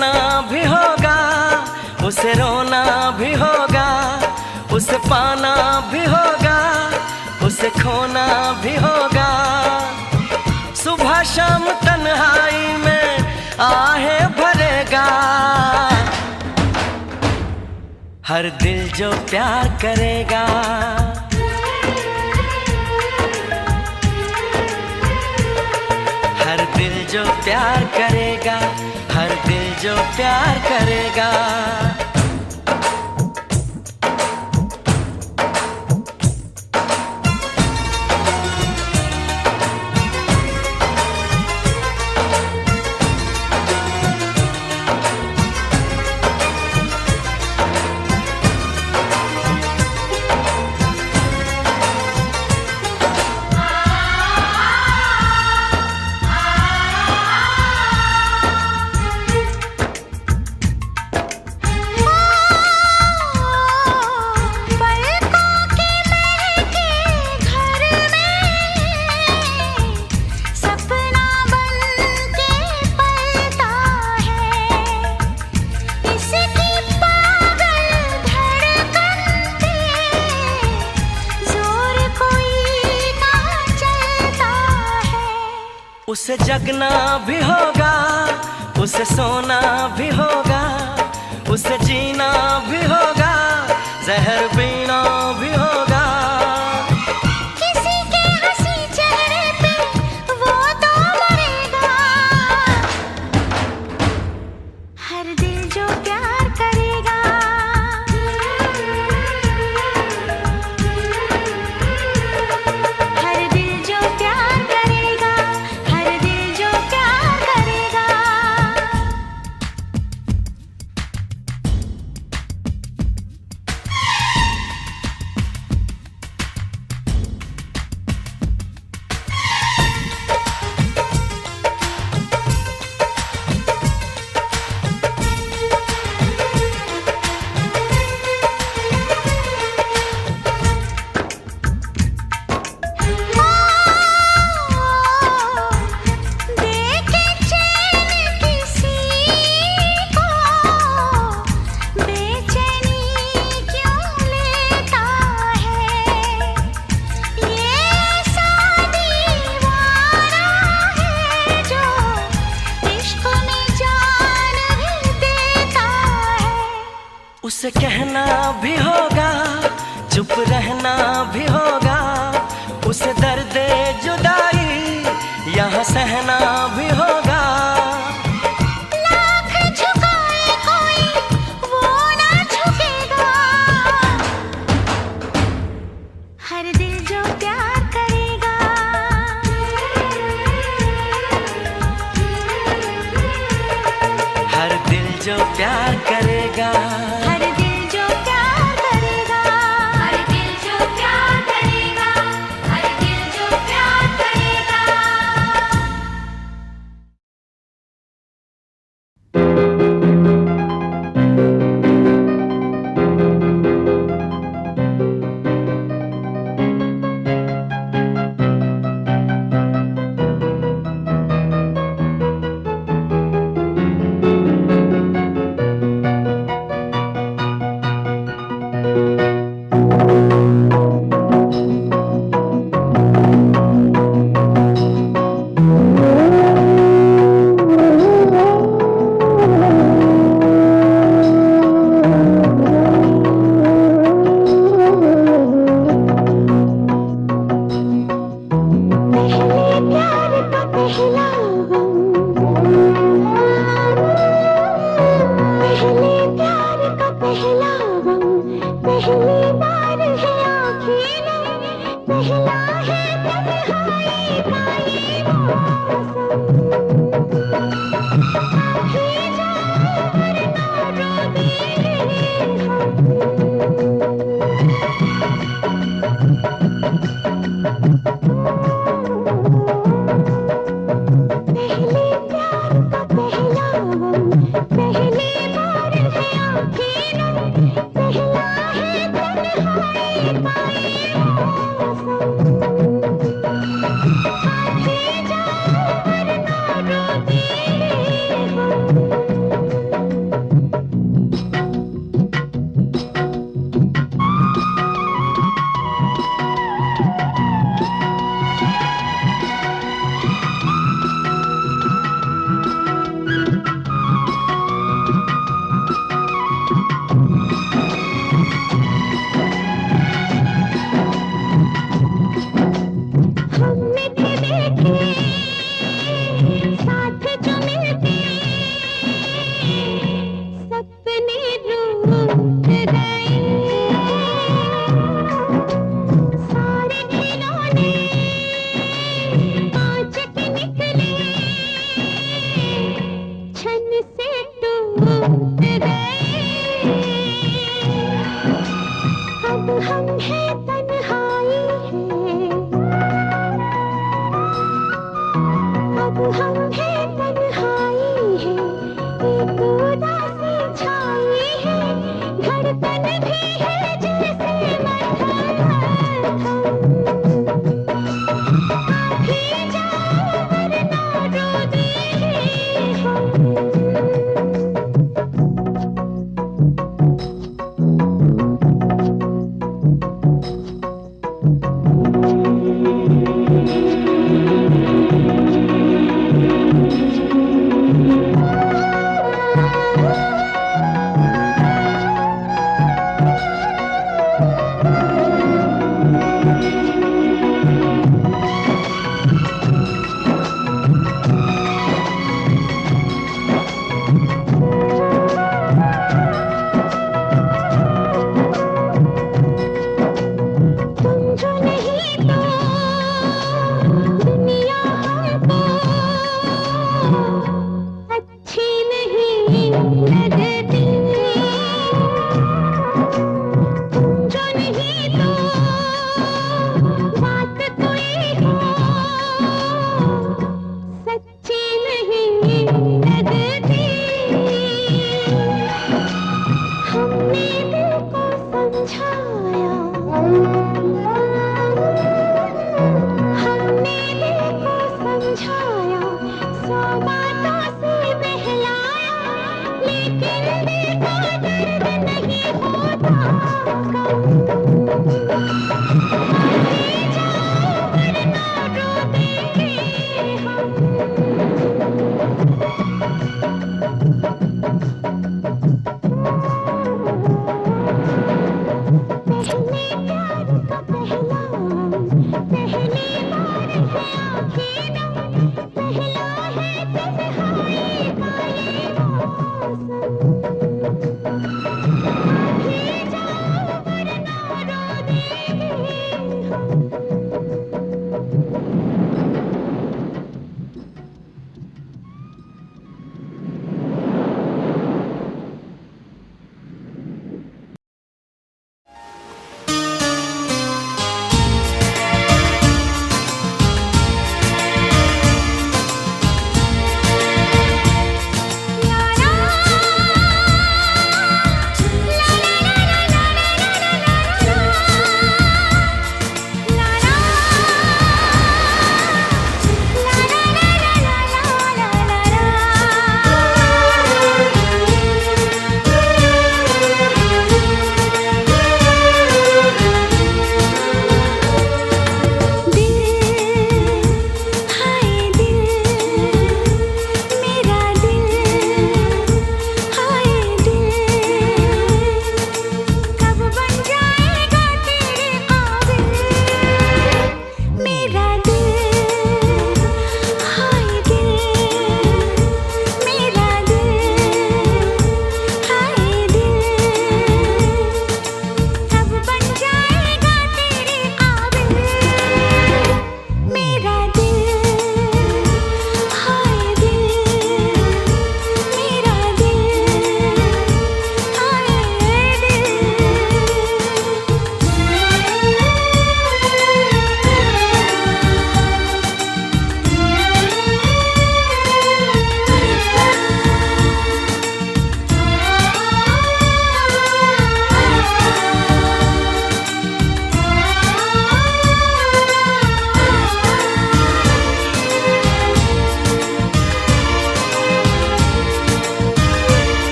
हंसना भी होगा, उसे रोना भी होगा, उसे पाना भी होगा, उसे खोना भी होगा। सुबह शाम तन्हाई में आहें भरेगा, हर दिल जो प्यार करेगा। हर दिल जो प्यार करेगा, हर दिल जो प्यार करेगा। उसे जगना भी होगा, उसे सोना भी होगा, उसे जीना भी होगा, जहर पीना भी होगा। किसी के हंसी चेहरे पे वो तो मरेगा, हर दिल जो प्यार करेगा। हर दिल जो प्यार करेगा, हर दिल जो प्यार करेगा। देखे चैन किसी को, बेचैनी क्यों लेता है? ये ऐसा दीवाना है जो इश्क में जान भी देता है। उसे कहना भी होगा, चुप रहना भी होगा, उसे दर्द जुदाई यहाँ सहना भी होगा। लाख झुकाए कोई वो ना झुकेगा, हर दिल जो प्यार करेगा। हर दिल जो प्यार करेगा, हर दिल जो प्यार करेगा। हर दिल जो प्यार करेगा, हर दिल जो प्यार करेगा।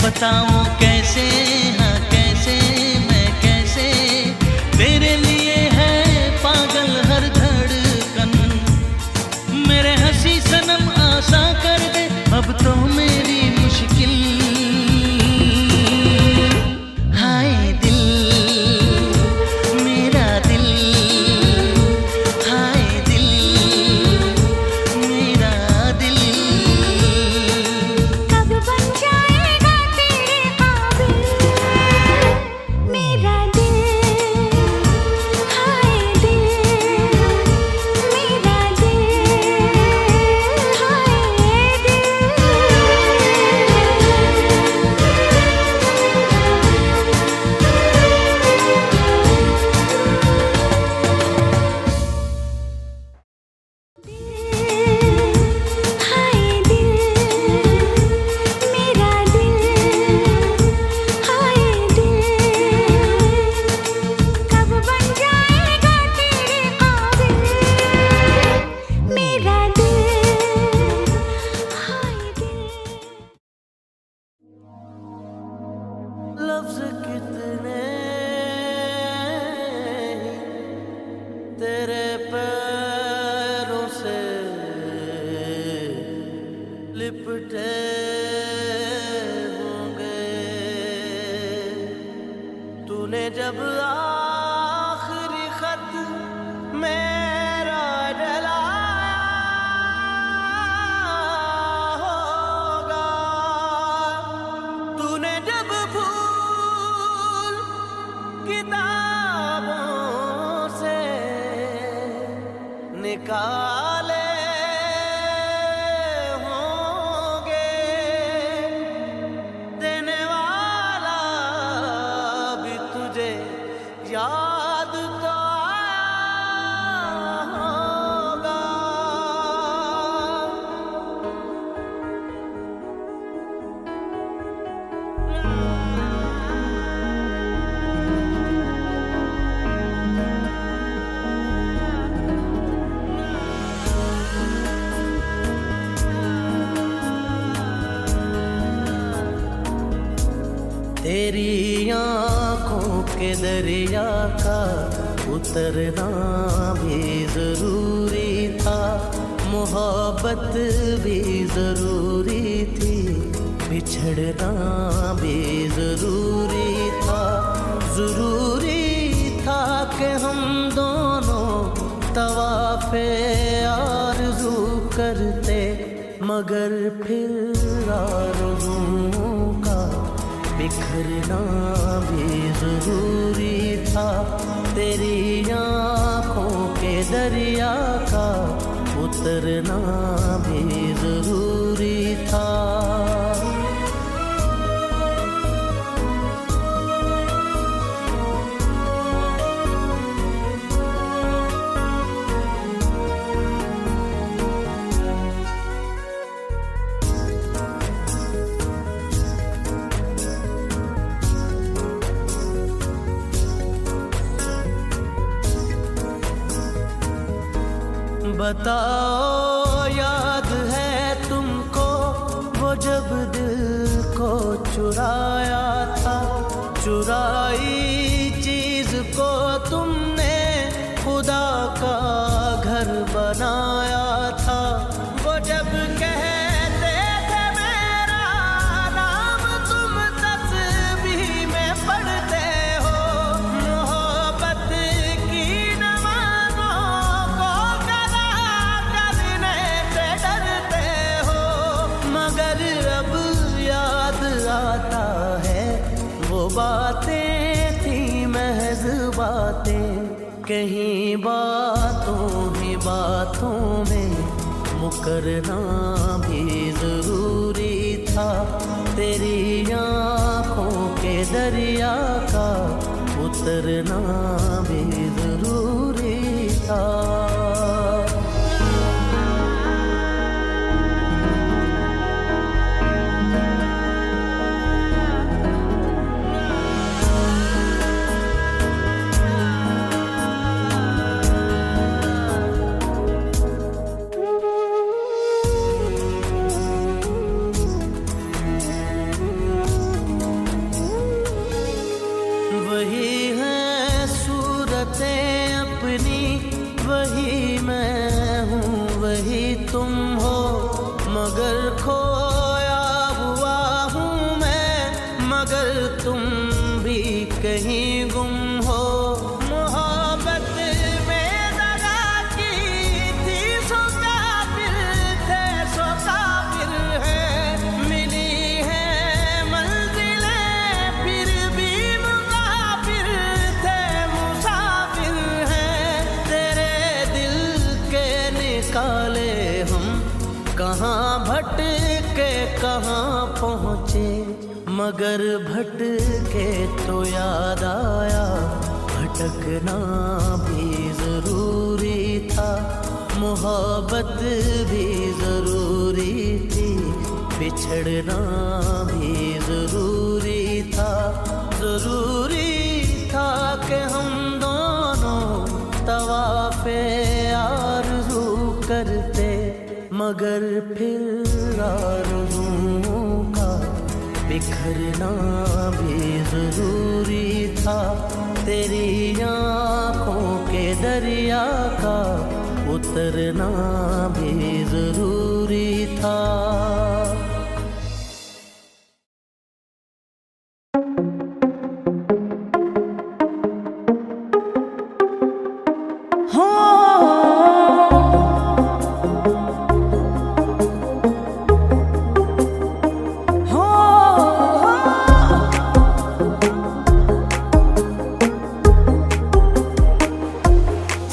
बताऊं कैसे, हाँ कैसे, मैं कैसे तेरे लिए है पागल हर धड़कन। मेरे हंसी सनम आसा कर दे अब तो मेरी मुश्किल। हाय दिल मेरा दिल, हाय दिल मेरा दिल। कब बन जाएगा तेरे काबिल। तेरे पैरों से लिपटे होंगे। तूने जब आखिरी खत मेरा जलाया होगा, तूने जब फूल किताबों से निकाले होंगे, देने वाला भी तुझे याद तो आया होगा। तेरी आँखों के दरिया का उतरना भी जरूरी था, मोहब्बत भी जरूरी थी, बिछड़ना भी जरूरी था। जरूरी था कि हम दोनों तवाफ़े आरज़ू करते, मगर फिर आरज़ुओं का बिखरना भी जरूरी था। तेरी आँखों के दरिया का उतरना भी जरूरी था। बताओ याद है तुमको वो जब दिल को चुराया था, चुराई चीज को तुमने खुदा का घर बनाया था। वो जब कहते थे मेरा नाम तुम तस्बीह में पढ़ते हो, मोहब्बत की नमाज़ों को कदा करने से डरते हो, मगर अब याद आता है वो बातें थी महज बातें, कहीं बातों ही बातों में मुकरना भी जरूरी था। तेरी आँखों के दरिया का उतरना भी जरूरी था। वही है सूरतें अपनी, वही मैं हूँ वही तुम हो, मगर खोया हुआ हूँ मैं, मगर तुम भी कहीं गुम हो। मोहब्बत में दगा की थी सो काफिर थे, सो काफिर है, मिली है मंजिलें फिर भी मुसाफिर थे, मुसाफिर हैं। तेरे दिल के निकाले हम कहाँ भटके कहाँ पहुँचे, मगर भटके तो याद आया भटकना भी जरूरी था। मोहब्बत भी जरूरी थी, बिछड़ना भी जरूरी था। जरूरी था कि हम दोनों तवाफ़े आरज़ू करते, मगर फिर आरज़ुओं का बिखरना भी जरूरी था। तेरी आँखों के दरिया का उतरना भी जरूरी था।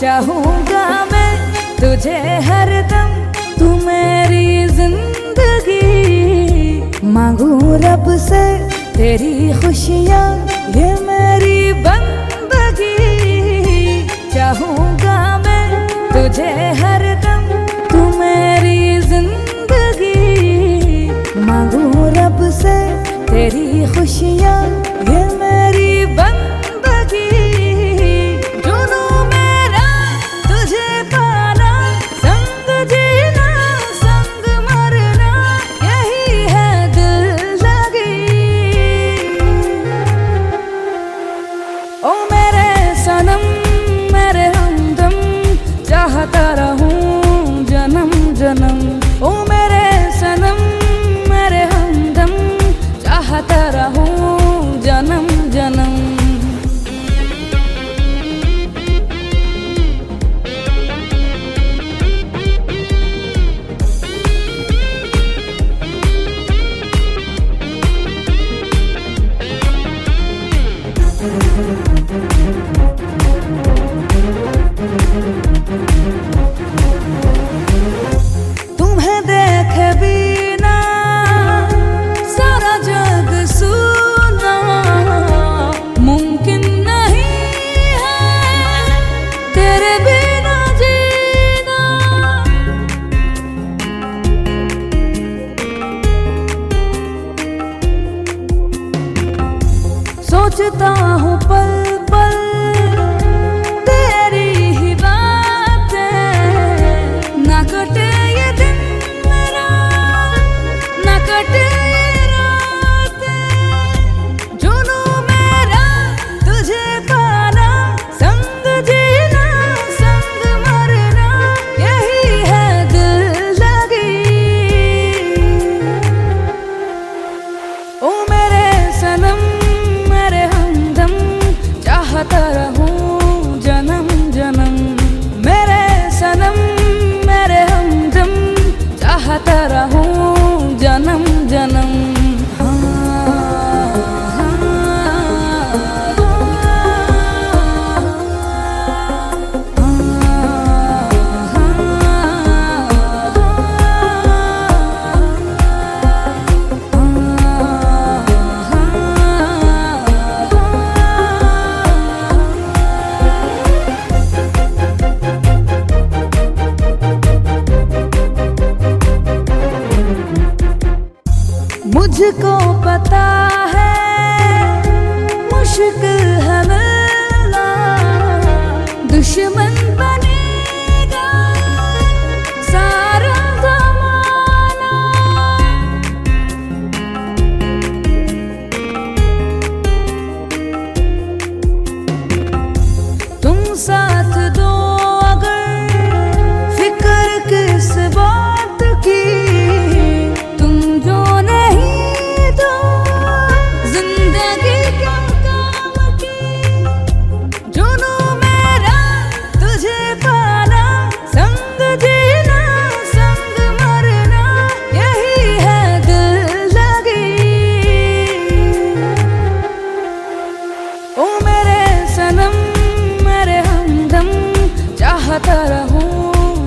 चाहूंगा मैं तुझे हरदम, तू मेरी जिंदगी। मांगू रब से तेरी खुशियाँ, ये मेरी बंदगी। चाहूंगा मैं तुझे हरदम, तू मेरी जिंदगी। मांगू रब से तेरी खुशियाँ, ये मेरी बंदगी। चाहता रहूं जन्म जन्म, ओ मेरे सनम मेरे हमदम। चाहता रहूं जन्म जन्म। तुम्हें देखे बिना सारा जग सुना मुमकिन नहीं है, तेरे बिना जीना। सोचता हूँ पल पल तेरी ही बातें, ना कटे ये दिन मेरा, ना कटे ये रातें। जुनूं मेरा तुझे पाना, संग जीना संग मरना, यही है दिल लगी। ओ मेरे सनम मेरे हमदम, चाहता रहूं जन्म जन्म। मेरे सनम मेरे हमदम, चाहता रहूं जन्म जन्म। मुझको पता है मुश्किल है मिलना, दुश्मन बनेगा सारा ज़माना। तुम साथ दो अगर, फिक्र किस बात की। तुम जो नहीं दो, जिंदगी क्या काम की। जुनूं मेरा तुझे पाना, संग जीना संग मरना, यही है दिल लगी। ओ मेरे सनम मेरे हमदम, चाहता रहूं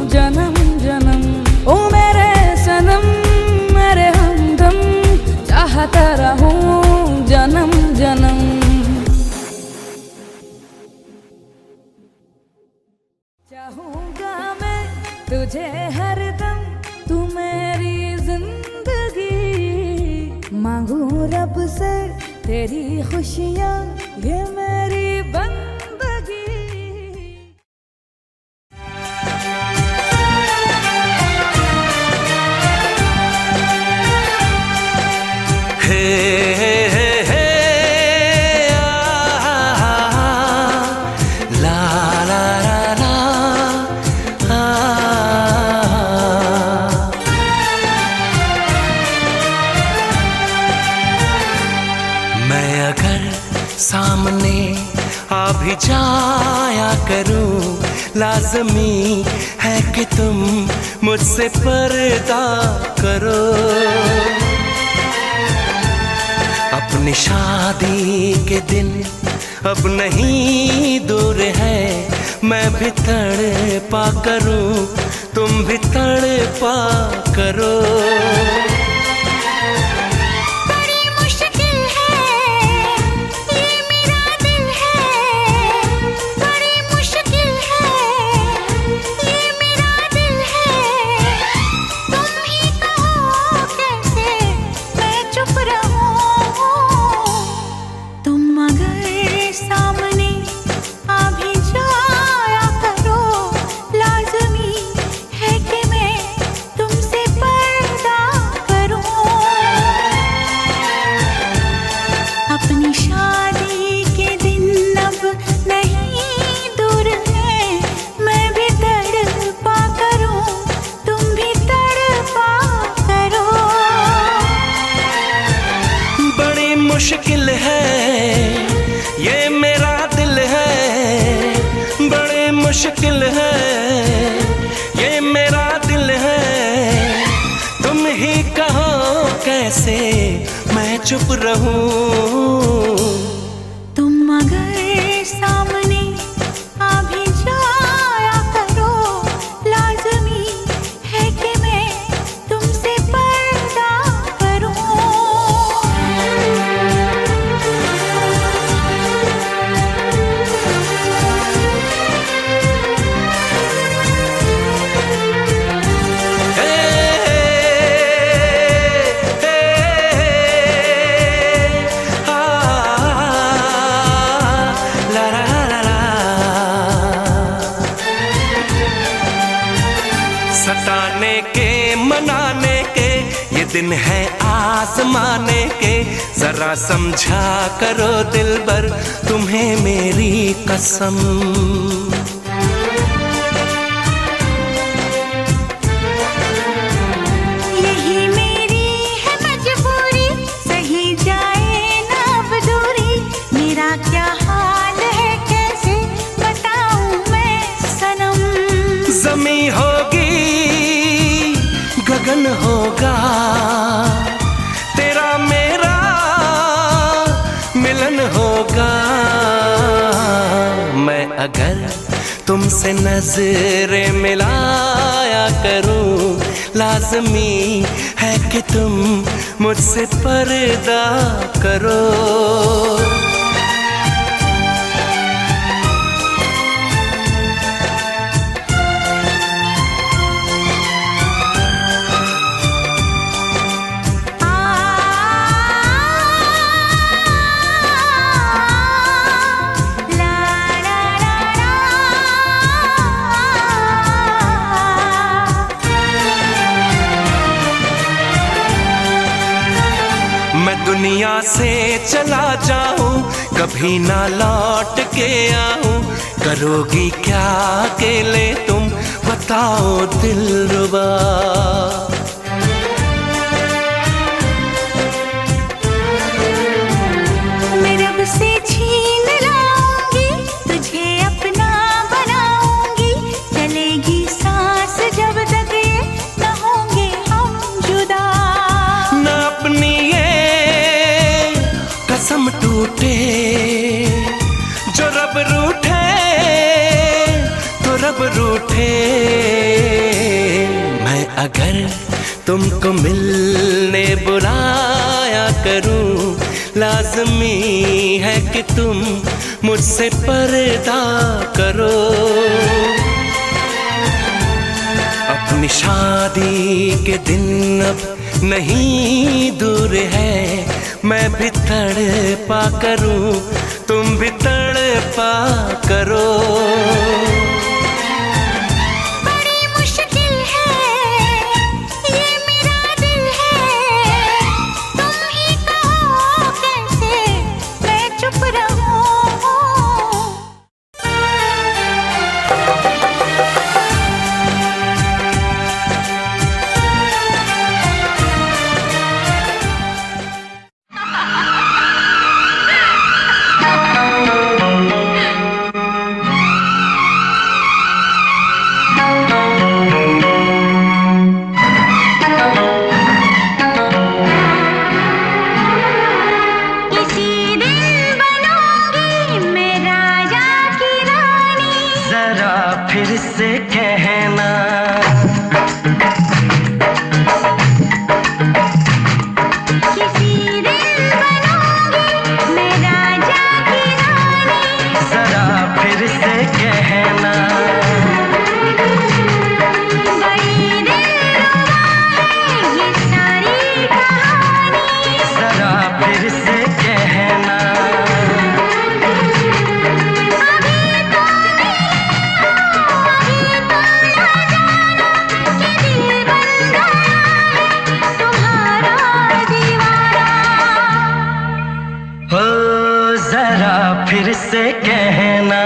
जन्म जन्म। ओ मेरे सनम मेरे हमदम, चाहता रहूं जन्म जन्म। चाहूंगा मैं तुझे हरदम, तू मेरी जिंदगी। मांगू रब से तेरी खुशियाँ, ये मेरी बंदगी। ला ला ला ला करूं, लाज़मी है कि तुम मुझसे पर्दा करो। अपनी शादी के दिन अब नहीं दूर है, मैं भी तड़पा करूं, तुम भी तड़पा करो। मुश्किल है ये मेरा दिल है, बड़े मुश्किल है ये मेरा दिल है। तुम ही कहो कैसे मैं चुप रहूं। तुम अगर सामने आ भी जाया करो, लाज़मी है कि मैं तुमसे पर्दा करूं। सताने के मनाने के ये दिन है आजमाने के, जरा समझा करो दिलबर तुम्हें मेरी कसम। यही मेरी है मजबूरी, सही जाए ना अब दूरी। मेरा क्या हाल है कैसे बताऊं मैं सनम। ज़मी होगी गगन होगा, तेरा मेरा मिलन होगा। मैं अगर तुमसे नजरें मिलाया करूं, लाज़मी है कि तुम मुझसे पर्दा करो। मैं दुनिया से चला जाऊं, कभी ना लौट के आऊं। करोगी क्या अकेले तुम बताओ दिलरुबा। मैं रब से छीन लाऊंगी, तुझे अपना बनाऊंगी। चलेगी सांस जब तक ये न होंगे हम जुदा। न अपनी कसम टूटे, जो रब रूठे तो रब रूठे। मैं अगर तुमको मिलने बुलाया करूं, लाज़मी है कि तुम मुझसे पर्दा करो। अपनी शादी के दिन अब नहीं दूर है, मैं भी तड़पा करूं, तुम भी तड़पा करो। बड़ी मुश्किल है ये मेरा दिल है, तुम ही कहो कैसे मैं चुप रहूं। जरा फिर से कहना। किसी दिन बनूंगी मैं राजा की रानी। जरा फिर से कहना। बड़ी दिलरुबा है ये सारी कहानी। जरा फिर से कहना। फिर से कहना।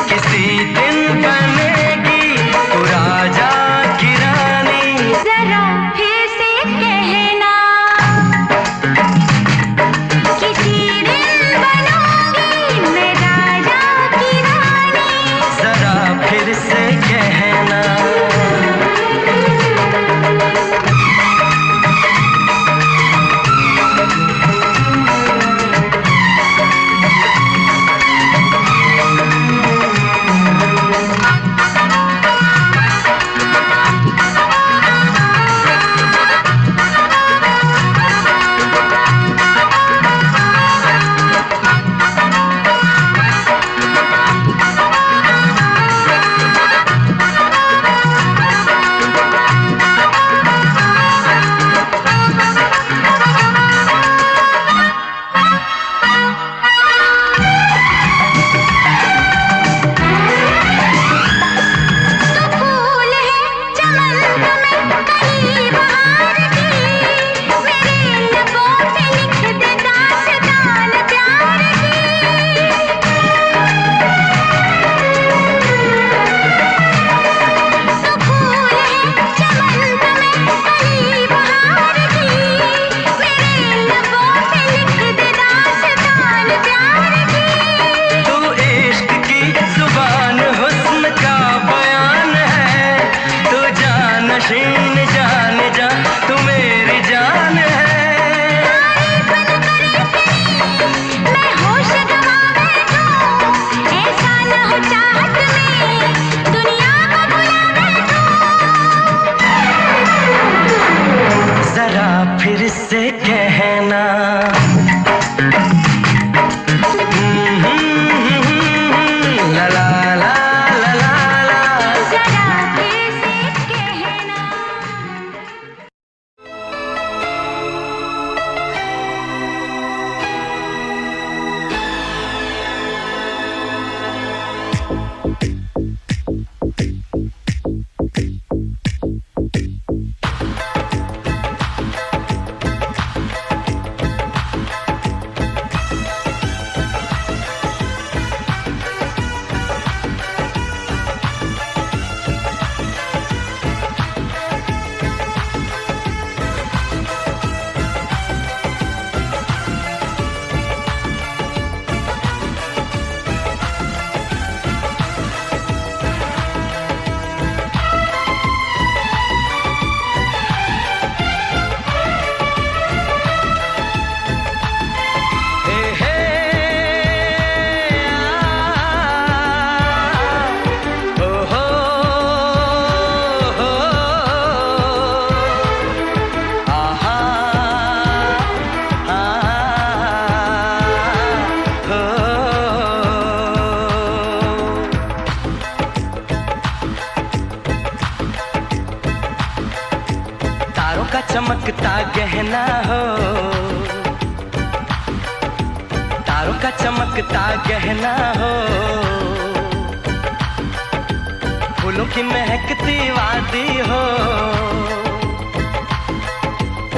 किसी दिन बनूंगी मैं राजा की रानी। जरा फिर से कहना। चमकता गहना हो, तारों का चमकता गहना हो, फूलों की महकती वादी हो,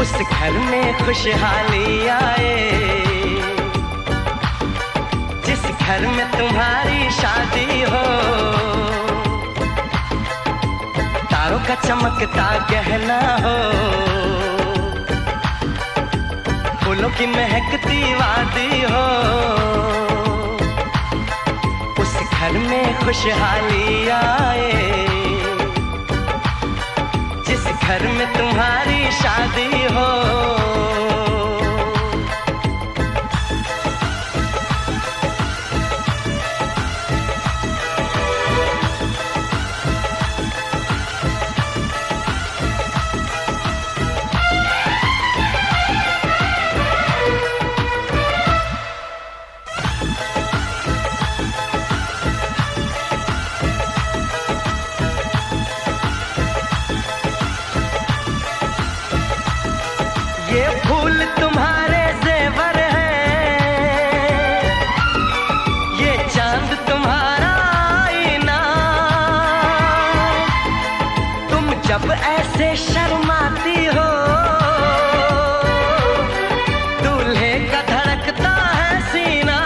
उस घर में खुशहाली आए, जिस घर में तुम्हारी शादी हो। तारों का चमकता गहना हो, फूलों की महकती वादी हो, उस घर में खुशहाली आए, जिस घर में तुम्हारी शादी हो। ये फूल तुम्हारे जेवर हैं, ये चांद तुम्हारा आईना, तुम जब ऐसे शर्माती हो, दूल्हे का धड़कता है सीना,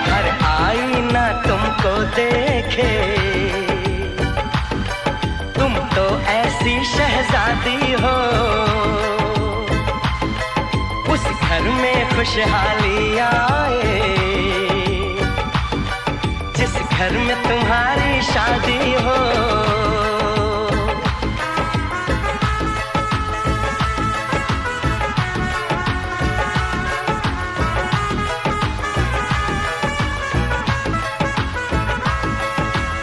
हर आईना तुमको देखे, तुम तो ऐसी शहजादी हो, उस घर में खुशहाली आए, जिस घर में तुम्हारी शादी हो।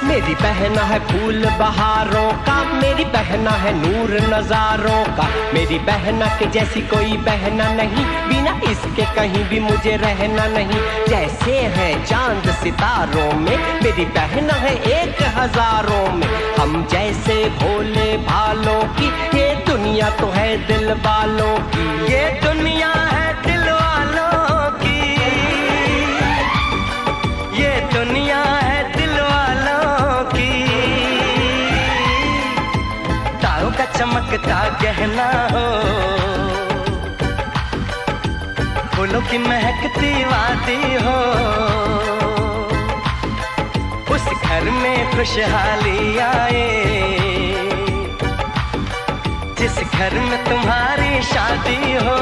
मेरी बहना है फूल बहारों का, मेरी बहना है नूर नजारों का, मेरी बहना के जैसी कोई बहना नहीं, बिना इसके कहीं भी मुझे रहना नहीं। जैसे है चांद सितारों में, मेरी बहना है 1000 में, हम जैसे भोले भालों की, ये दुनिया तो है दिल वालों की, ये दुनिया है दिल वालों की, ये दुनिया है दिल वालों की। तारों का चमकता गहना हो, फूलों की महकती वादी हो, उस घर में खुशहाली आए, जिस घर में तुम्हारी शादी हो।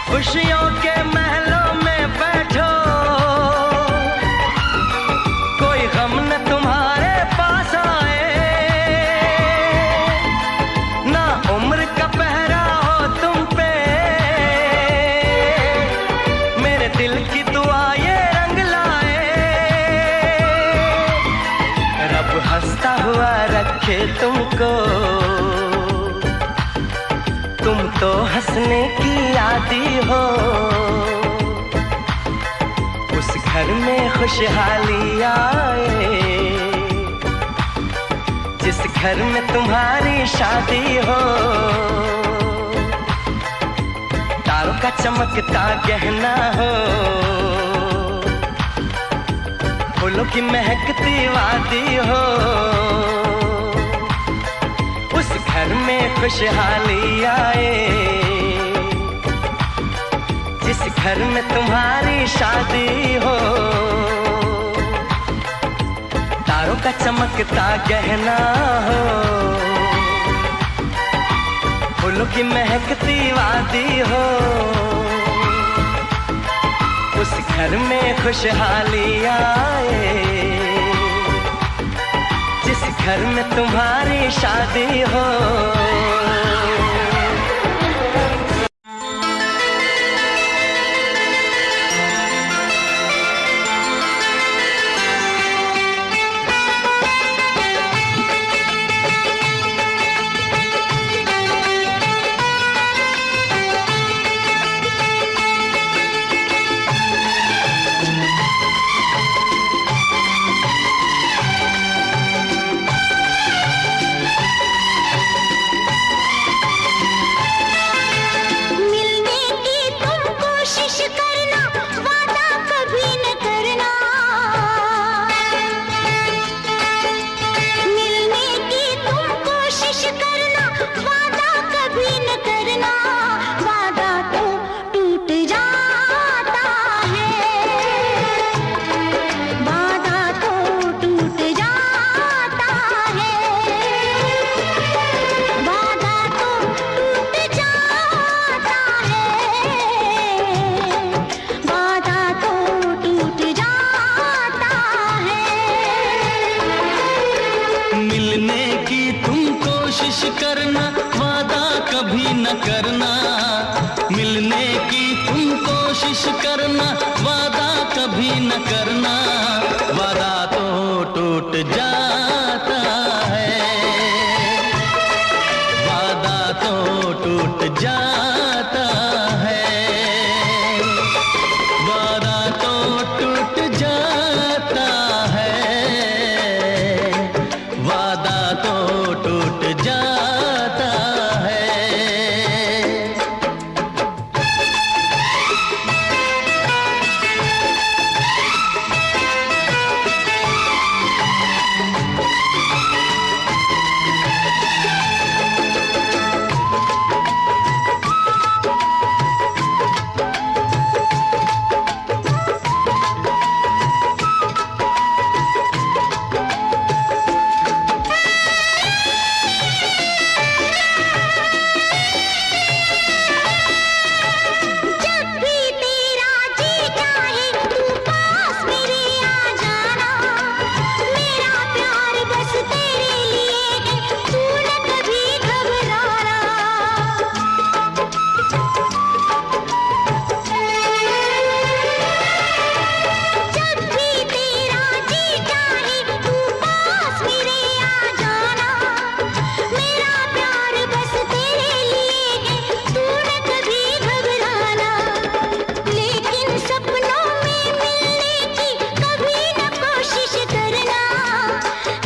खुशियों के महलों में बैठो, कोई गम न तुम्हारे पास आए, ना उम्र का पहरा हो तुम पे, मेरे दिल की दुआ ये रंग लाए, रब हंसता हुआ रखे तुमको, तुम तो हंसने की आदी हो, उस घर में खुशहाली आए, जिस घर में तुम्हारी शादी हो। तारों का चमकता गहना हो, फूलों की महकती वादी हो, उस घर में खुशहाली आए, जिस घर में तुम्हारी शादी हो। तारों का चमकता गहना हो, फूलों की महकती वादी हो, उस घर में खुशहाली आए, जिस घर में तुम्हारी शादी हो। कोशिश करना, वादा कभी न करना, वादा तो टूट जाता है, वादा तो टूट जाता है, वादा तो टूट जाता है, वादा तो टूट जाता है। जब भी तेरा जी चाहे तू पास मेरे आ जाना, मेरा प्यार बस तेरे लिए है, तू न कभी घबराना। जब भी तेरा जी चाहे तू पास मेरे आ जाना, मेरा प्यार बस तेरे लिए है, तू न कभी घबराना। लेकिन सपनों में मिलने की कभी न कोशिश करना,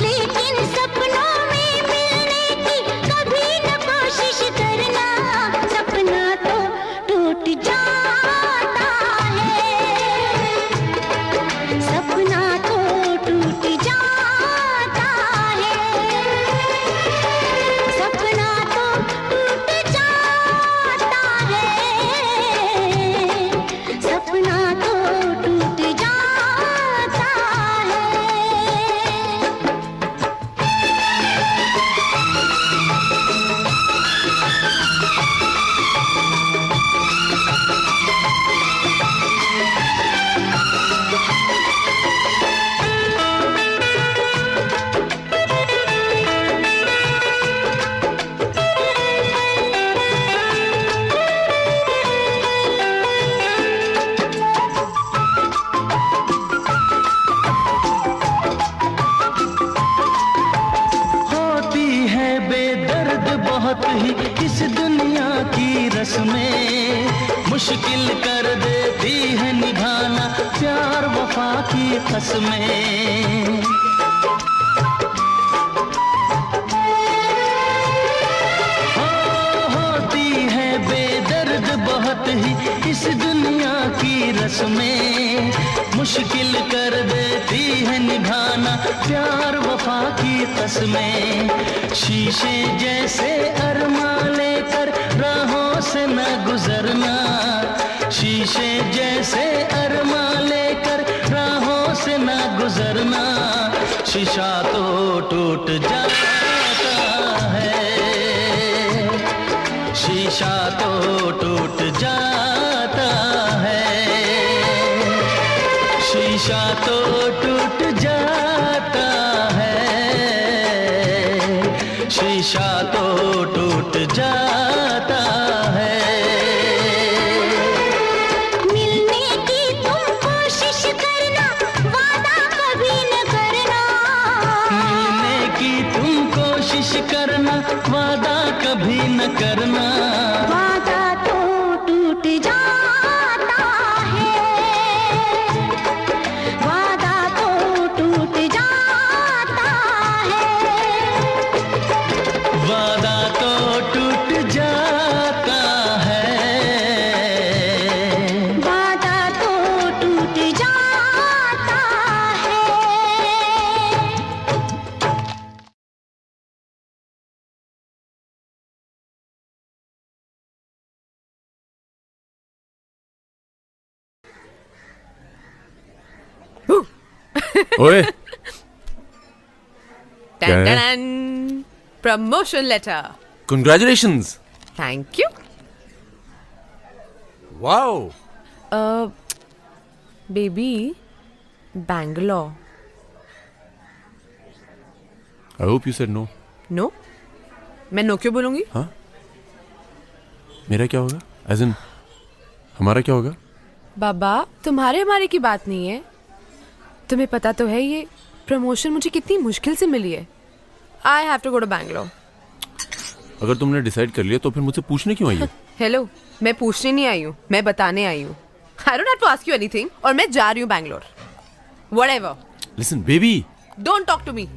लेकिन सपनों में मिलने की कभी न कोशिश करना, सपना तो टूट जाता है, सपना तो टूट जाता है, सपना तो टूट जाता है, सपना तो टूट जाता है। होती है बेदर्द बहुत ही इस दुनिया की रस्में, मुश्किल कर देती है निभाना प्यार वफा की कसमें। होती है बेदर्द बहुत ही इस दुनिया की रस्में, मुश्किल कर देती है निभाना प्यार वफा की कसमें। शीशे जैसे अरमा लेकर राहों से न गुजरना, शीशे जैसे अरमा लेकर राहों से न गुजरना, शीशा तो टूट जाता है, शीशा तो टूट जाता है, शीशा तो टूट जाता है, शीशा तो टूट जाता है। मिलने की तुम कोशिश करना, वादा कभी न करना, मिलने की तुम कोशिश करना, वादा कभी न करना, वादा तो टूट जाता है, वादा तो टूट जाता है, वादा तो टूट जाता है, वादा तो टूट जाता है। ओए क्या है? Dun-dun-dun. Promotion letter. Congratulations. Thank you. Wow. Baby, Bangalore. I hope you said no. No? मैं नो क्यों बोलूंगी? मेरा क्या होगा? एज इन हमारा क्या होगा? बाबा तुम्हारे हमारे की बात नहीं है, तुम्हें पता तो है ये प्रमोशन मुझे कितनी मुश्किल से मिली है। I have to go to Bangalore. अगर तुमने डिसाइड कर लिया तो फिर मुझसे पूछने क्यों आई हो? हेलो, मैं पूछने नहीं आई हूँ, मैं बताने आई हूँ। I don't have to ask you anything और मैं जा रही हूँ Bangalore. Whatever. Listen baby, don't talk to me.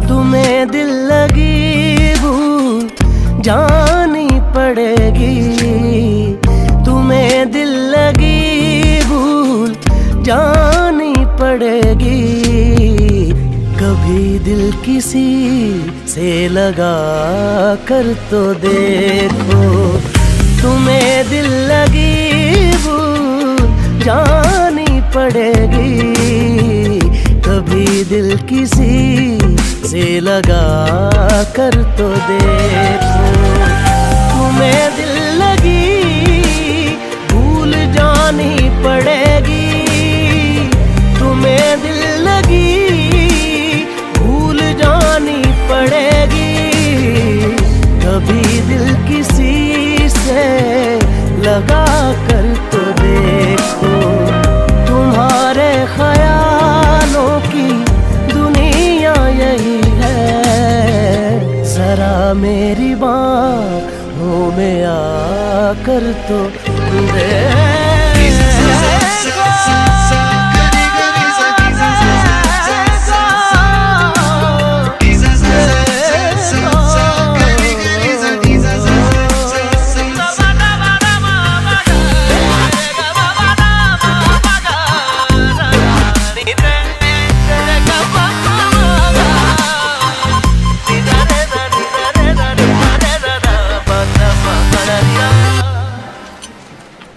तुम्हें दिल लगी भूल जानी पड़ेगी, तुम्हें दिल लगी भूल जानी पड़ेगी। कभी दिल किसी से लगा कर तो देखो, तुम्हें दिल लगी भूल जानी पड़ेगी। कभी दिल किसी से लगा कर तो देखो, तुम्हें दिल लगी भूल जानी पड़ेगी। तुम्हें दिल लगी भूल जानी पड़ेगी। कभी दिल किसी से लगा कर तो देखो, तुम्हारे ख्यालों की दुनिया यही है। जरा मेरी बाहों में आकर तो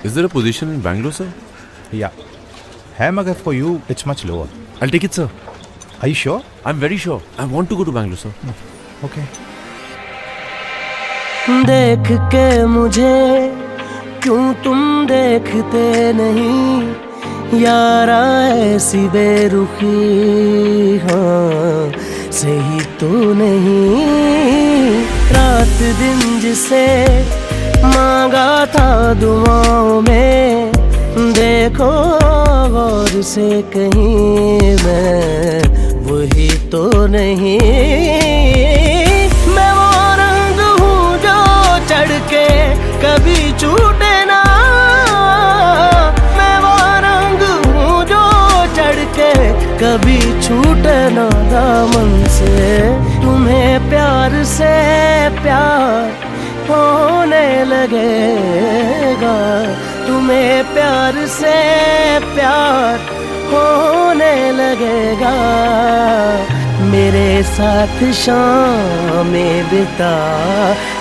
Is there a position in Bangalore, sir? Yeah. है मगर for you it's much lower. I'll take it, sir. Are you sure? I'm very sure. I want to go to Bangalore, sir. Okay. देख के मुझे क्यों तुम देखते नहीं, यारा ऐसी बेरुखी हाँ सही तो नहीं। रात दिन जिसे मांगा था दुआओं में, देखो गौर से कहीं मैं वही तो नहीं। मैं वो रंग हूँ जो चढ़ के कभी छूटे ना, मैं वो रंग हूँ जो चढ़ के कभी छूटे ना दामन से। तुम्हें प्यार से प्यार होने लगेगा, तुम्हें प्यार से प्यार होने लगेगा। मेरे साथ शामें बिता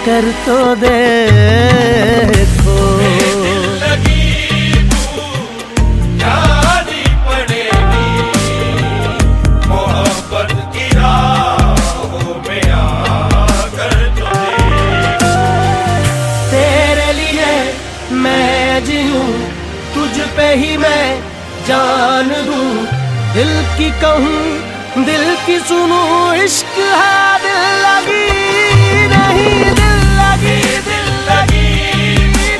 कर तो देखो। तुझ पे ही मैं जान दूं, दिल की कहूँ दिल की सुनूं। इश्क है दिल लगी नहीं, दिल लगी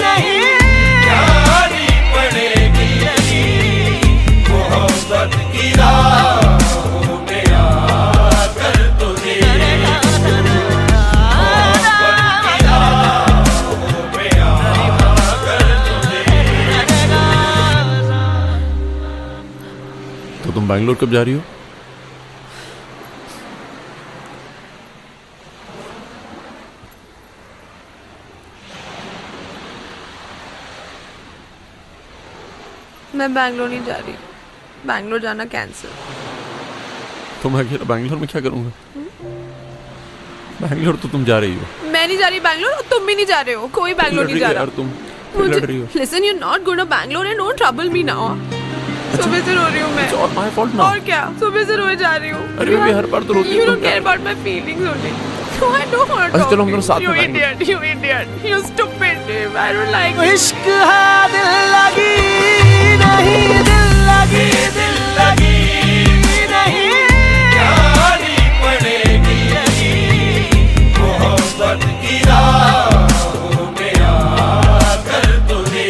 नहीं, जानी पड़ेगी मोहब्बत की राहों में आकर तो तो तुम बैंगलोर कब जा रही हो? मैं बैंगलोर नहीं जा रही, बैंगलोर जाना कैंसिल। तो मैं अकेला बैंगलोर में क्या करूँगा? बैंगलोर तो तुम जा रही हो। मैं नहीं जा रही बैंगलोर और तुम भी नहीं जा रहे हो, कोई बैंगलोर नहीं जा रहा। तुम लड़ रही हो। Listen, you're not going to Bangalore and don't trouble me now. सुबह से रो रही हूँ मैं। It's all my fault now. और क्या, सुबह से रोए जा रही हूँ। अरे बेबी हर बार तो रोती हो। You don't care about my feelings only. No, I don't want to अच्छा talk चलो हम to दोनों you. साथ में You Bangalore. idiot, you idiot, you stupid. I don't like you. इश्क है दिल लगी नहीं, दिल लगी नहीं, प्यारी पड़ेगी मोहब्बत की राहों में आकर तुझे,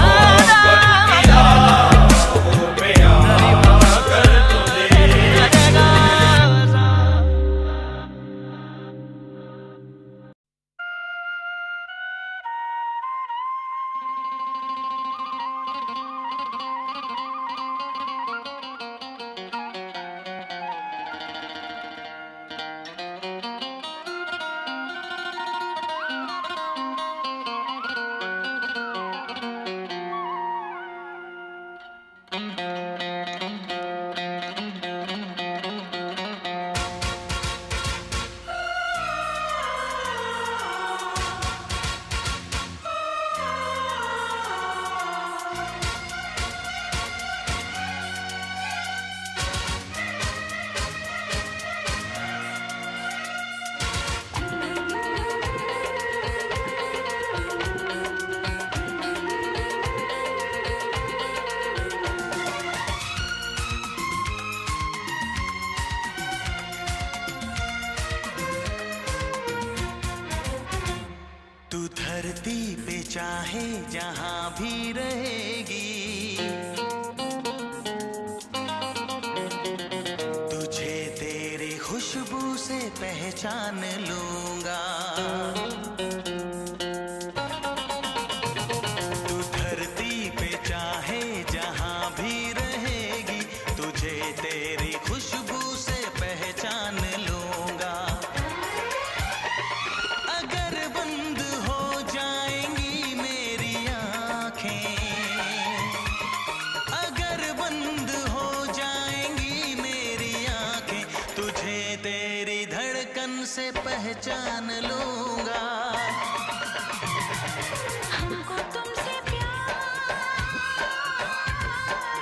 मोहब्बत की राहों में आकर तुझे। तू धरती पे चाहे जहां भी रहेगी, तुझे तेरी खुशबू से पहचान लूंगा। तू धरती पे चाहे जहां भी रहेगी, तुझे तेरी खुशबू से पहचान लूंगा। अगर बंद हो जाएंगी मेरी आँखें, अगर बंद हो जाएंगी मेरी आँखें, तुझे तेरी धड़कन से पहचान लूंगा। हमको तुमसे प्यार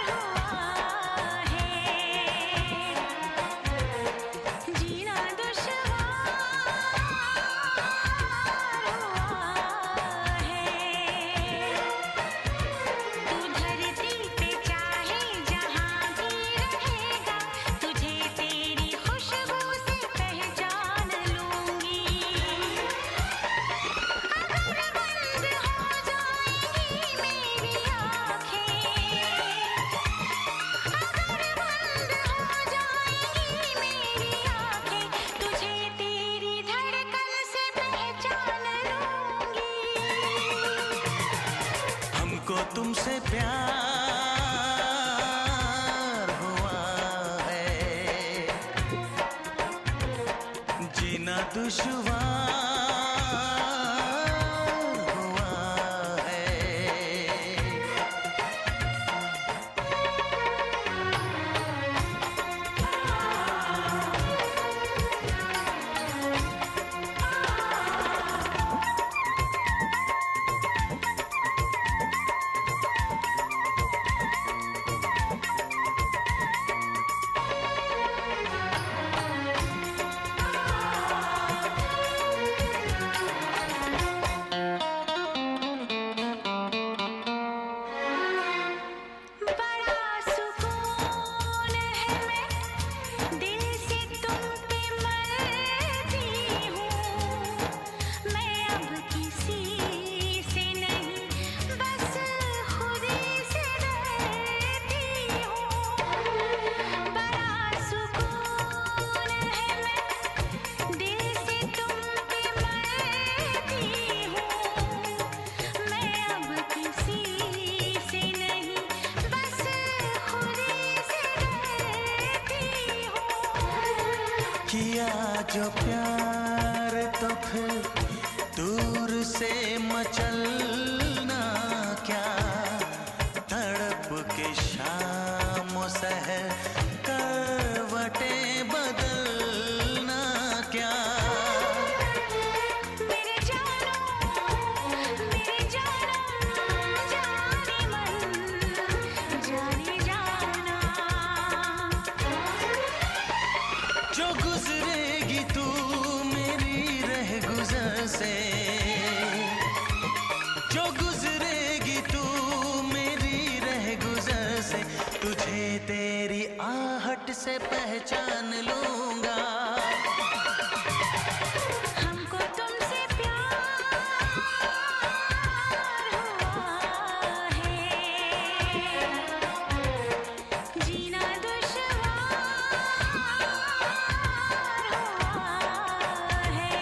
हुआ है, जीना दुश्वार हुआ है। तू धरती पे चाहे जहां भी रहेगा, तुझे तेरी खुशबू से पहचान लूंगी। अगर बंद हो जाएंगी मेरी आँखें, अगर बंद हो जाएंगी मेरी आँखें, तुझे तेरी धड़कन से पहचान लूंगी। हमको तुमसे प्यार हुआ है, जीना दुश्वार हुआ है। बड़ा सुकून है, मैं दिल से तुम पे मरती हूँ। मैं अब किसी से नहीं, बस खुद से डरती हूँ। बड़ा सुकून है, मैं दिल से तुम पे मरती हूँ। मैं अब किसी से नहीं, बस खुद से डरती हूँ। किया जो प्यार तो फिर दूर से मचलना क्या, से पहचान लूंगा। हमको तुमसे प्यार हुआ है, जीना दुश्वार हुआ है।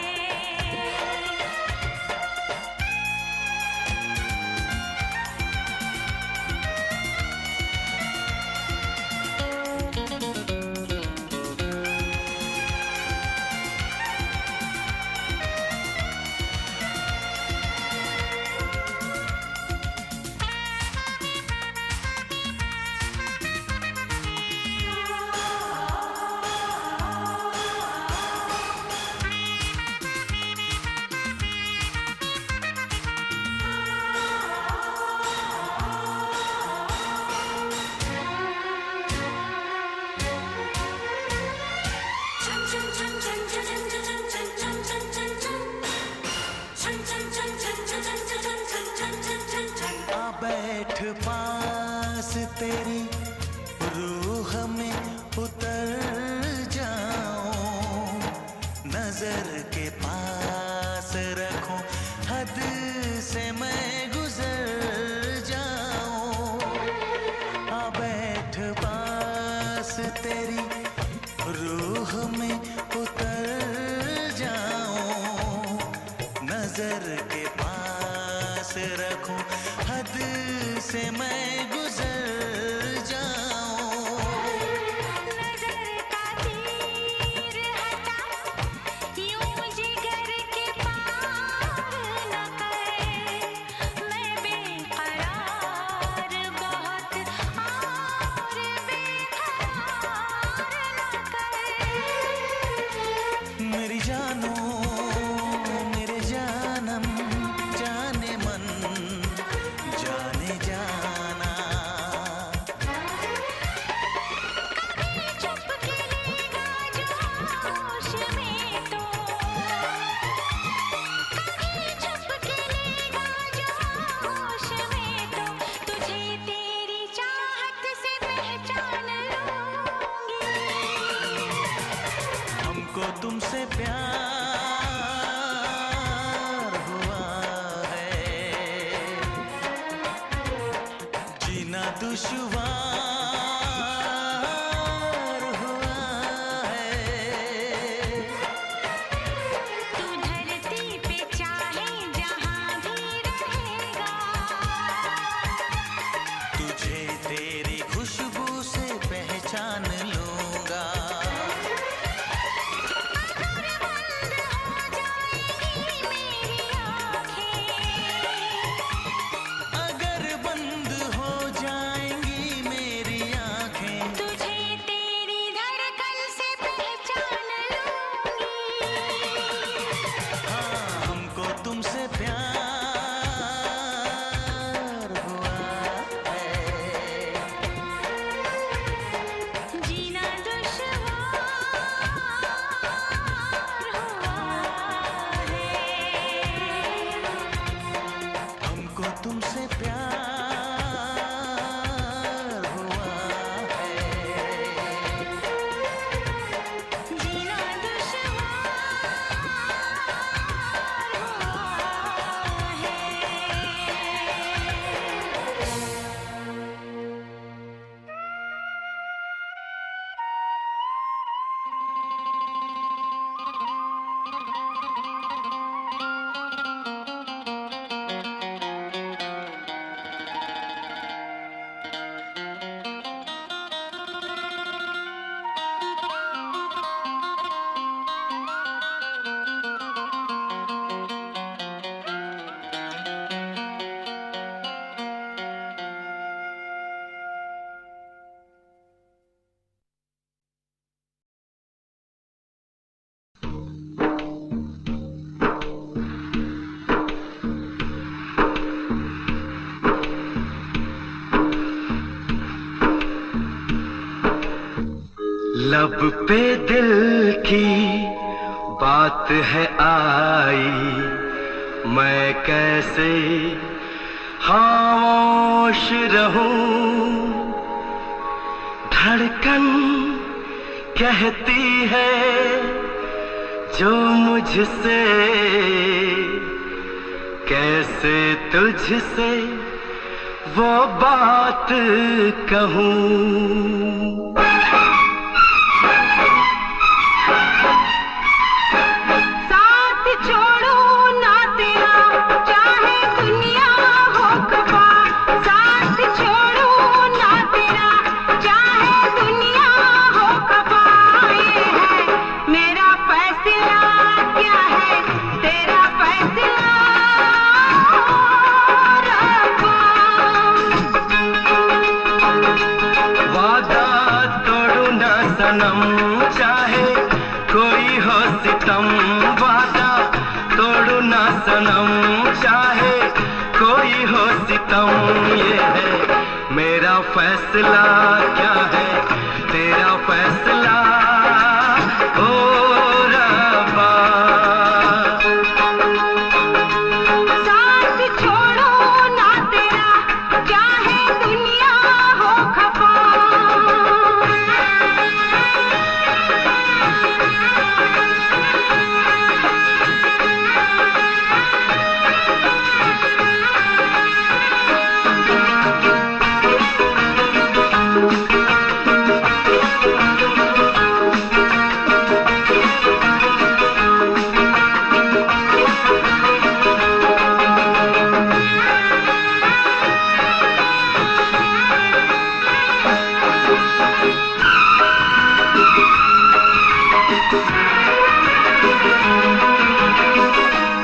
आ बैठ पास तेरी रूह में उतर जाऊं, नजर के पास रखूं, हद से मैं गुजर जाऊं। आ बैठ पास तेरी रूह में उतर जाऊं, नजर के पास रखूं, हद से मैं गुजर जाऊं। नजर का तीर हटा, यूं जिगर के पार न कर, मैं बेकरार बहुत और बेकरार न कर। मेरी जानो मेरे जानम जाने मन जाने जाना, चुप के लेगा जो होश में तो, कभी चुप के लेगा जो होश में तो, तुझे तेरी चाहत से पहचान लूंगी। हमको तुमसे प्यार हुआ है, जीना दुश्वार हुआ है। तू धरती पे चाहे जहां भी रहेगा, तुझे तेरी खुशबू से पहचान लूंगा। अगर बंद हो जाएंगी मेरी आँखें, अगर बंद हो जाएंगी मेरी आंखें, तुझे तेरी धड़कन से पहचान लूंगी। हाँ हमको तुमसे प्यार हुआ है, जीना दुश्वार हुआ है। हमको तुमसे प्यार हुआ है। जीना दुश्वार हुआ है। लब पे दिल की बात है आई, मैं कैसे खामोश रहूं। धड़कन कहती है जो मुझसे, कैसे तुझसे वो बात कहूँ। साथ छोड़ो ना तेरा चाहे दुनिया हो खफा, साथ छोड़ो ना तेरा चाहे दुनिया हो खफा। ये है मेरा फैसला, क्या है तेरा फैसला रब्बा। वादा तोड़ू ना सनम चाहे कोई हो सितम, वादा तोड़ू ना सनम चाहे कोई हो सितम। ये है मेरा फैसला, क्या है तेरा फैसला ओ रब्बा। साथ छोड़ो ना तेरा चाहे दुनिया हो खफा।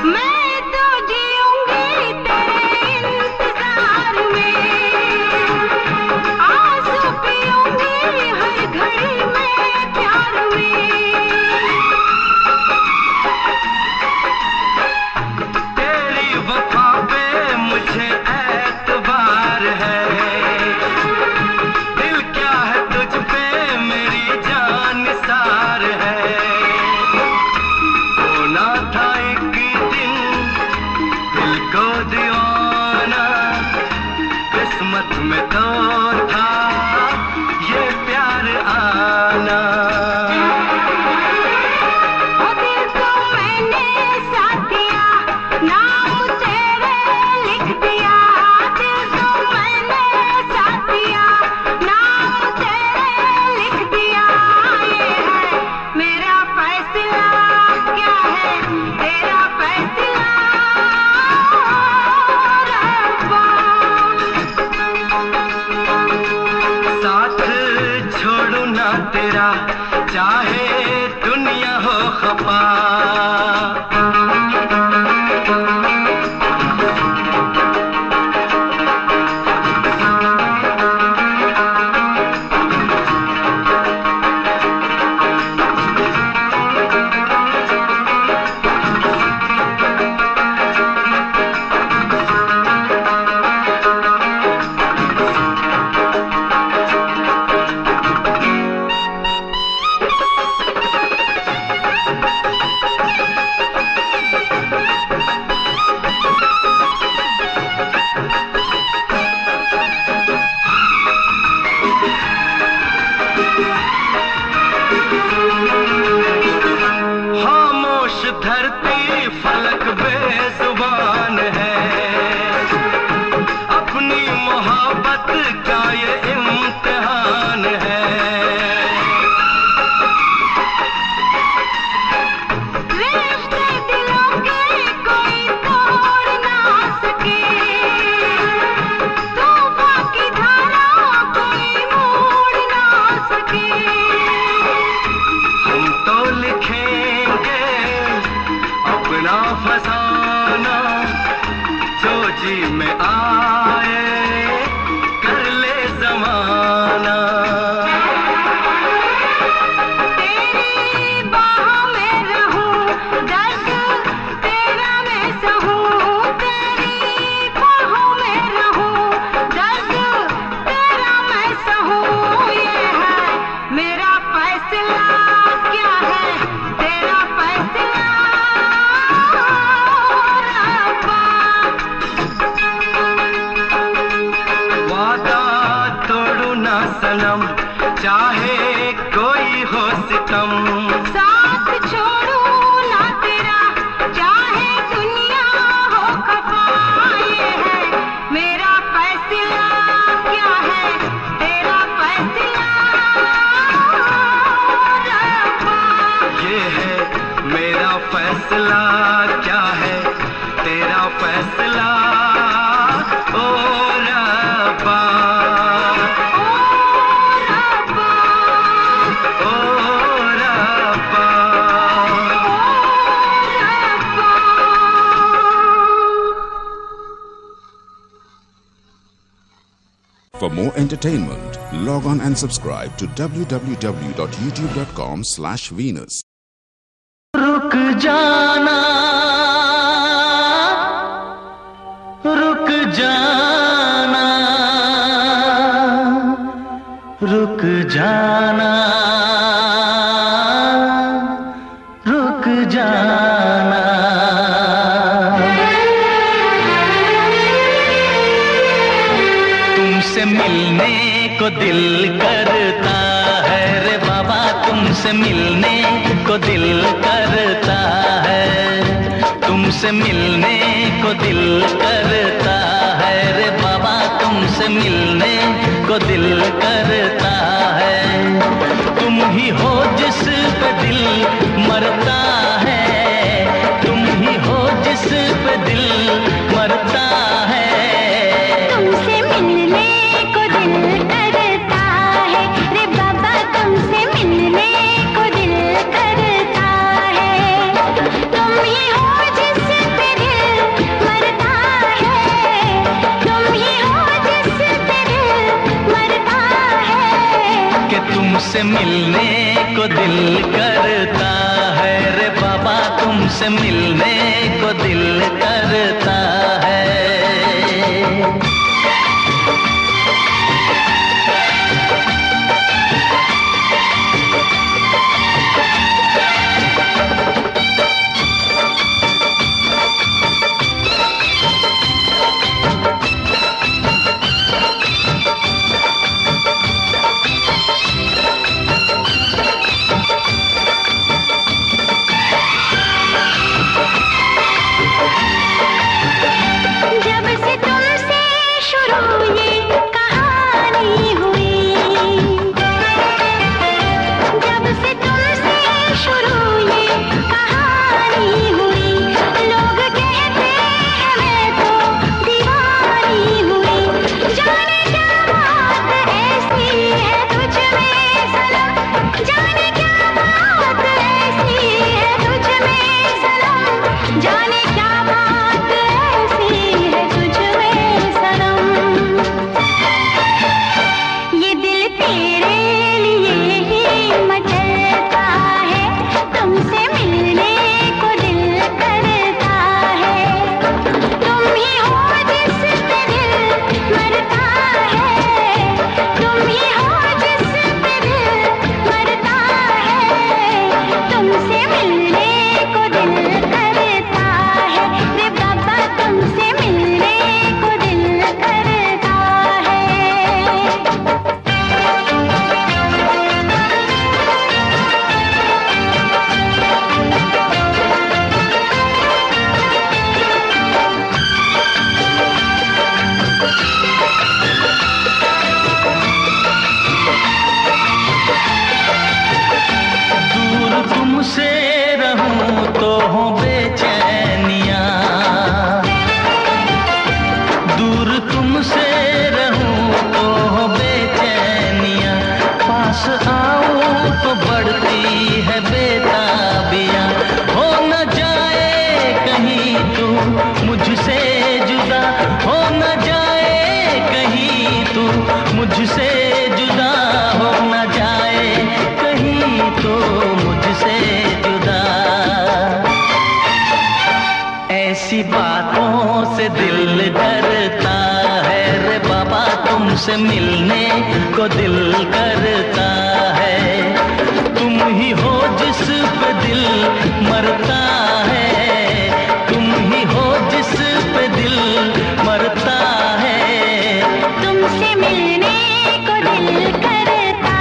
मैं तो जीऊंगी तेरे इंतजार में, आंसू पीऊंगी हर घड़ी में प्यार में। तेरी वफा पे मुझे एतबार है, दिल क्या है तुझ पे मेरी जान सार है। होना था एक दिन दिल को दीवाना, किस्मत में तो था ये प्यार आना। ओ दिल को मैंने साथ दिया, नाम तेरे लिख दिया। दिल को मैंने साथ दिया, नाम तेरे लिख दिया। ये है मेरा फैसला, क्या है तेरा फैसला रब्बा। साथ छोड़ू ना तेरा चाहे दुनिया हो खफा। खामोश धरती फलक बेजुबान है, अपनी मोहब्बत का ये इम्तिहान है। रिश्ते दिलों के कोई तोड़ ना सके, तूफान की धारा कोई मोड़ ना सके। हम तो लिखेंगे अपना फसाना, जो जी में आए कर ले जमाना। तेरी बाहों में रहूं, दर्द तेरा मैं सहूं। तेरी बाहों में रहूं, दर्द तेरा मैं सहूं। ये है मेरा फैसला, क्या है तेरा फैसला रब्बा। वादा तोड़ू ना सनम चाहे कोई हो सितम, साथ छोड़ूं ना तेरा चाहे दुनिया हो खफा, ये है मेरा फैसला, क्या है तेरा फैसला रब्बा। ये है मेरा फैसला, क्या है तेरा फैसला ओ रब्बा, ओ रब्बा। For more entertainment, log on and subscribe to www.youtube.com/Venus. रुक जाना, रुक जाना, रुक जाना, रुक जाना। तुमसे मिलने को दिल करता है रे बाबा, तुमसे मिलने को दिल करता है, तुमसे मिलने को दिल करता है रे बाबा, तुमसे मिलने को दिल करता है। तुम ही हो जिस पे दिल मरता है, तुम ही हो जिस पे दिल मरता है। तुमसे मिलने को दिल करता है रे बाबा, तुमसे मिलने को दिल करता है। तुम ही हो जिस पे दिल मरता है, तुम ही हो जिस पे दिल मरता है। कि तुमसे मिलने को दिल करता है रे बाबा, तुमसे मिलने को दिल करता है। जब से तुमसे शुरू ये कहानी हुई, जब से तुमसे शुरू ये कहानी हुई, लोग कहते हैं मैं तो दीवानी हुई। जाने क्या बात ऐसी है तुझ में सनम, जाने क्या बात ऐसी है तुझ में सनम, जाने क्या बात ऐसी है तुझ में सनम। ये दिल तेरे लिए ही मचलता है, तुमसे मिलने को दिल करता है। तुम ही हो जिस पे दिल मरता है, तुम ही हो जिस पे दिल मरता है। तुमसे मिलने को दिल करता है रे बाबा, तुमसे मिलने को दिल करता है। दूर तुमसे रहूं तो हो बेचैनियां, दूर तुमसे रहूं तो हो बेचैनियां, पास आऊं तो बढ़ती है बेताबियां। हो न जाए कहीं तू मुझसे जुदा, हो न जाए कहीं तू मुझसे जुदा, हो न जाए कहीं तो मुझसे जुदा। ऐसी बातों से दिल डरता है रे बाबा, तुमसे मिलने को दिल करता है। तुम ही हो जिस पे दिल मरता है, तुम ही हो जिस पे दिल मरता है। तुमसे मिलने को दिल करता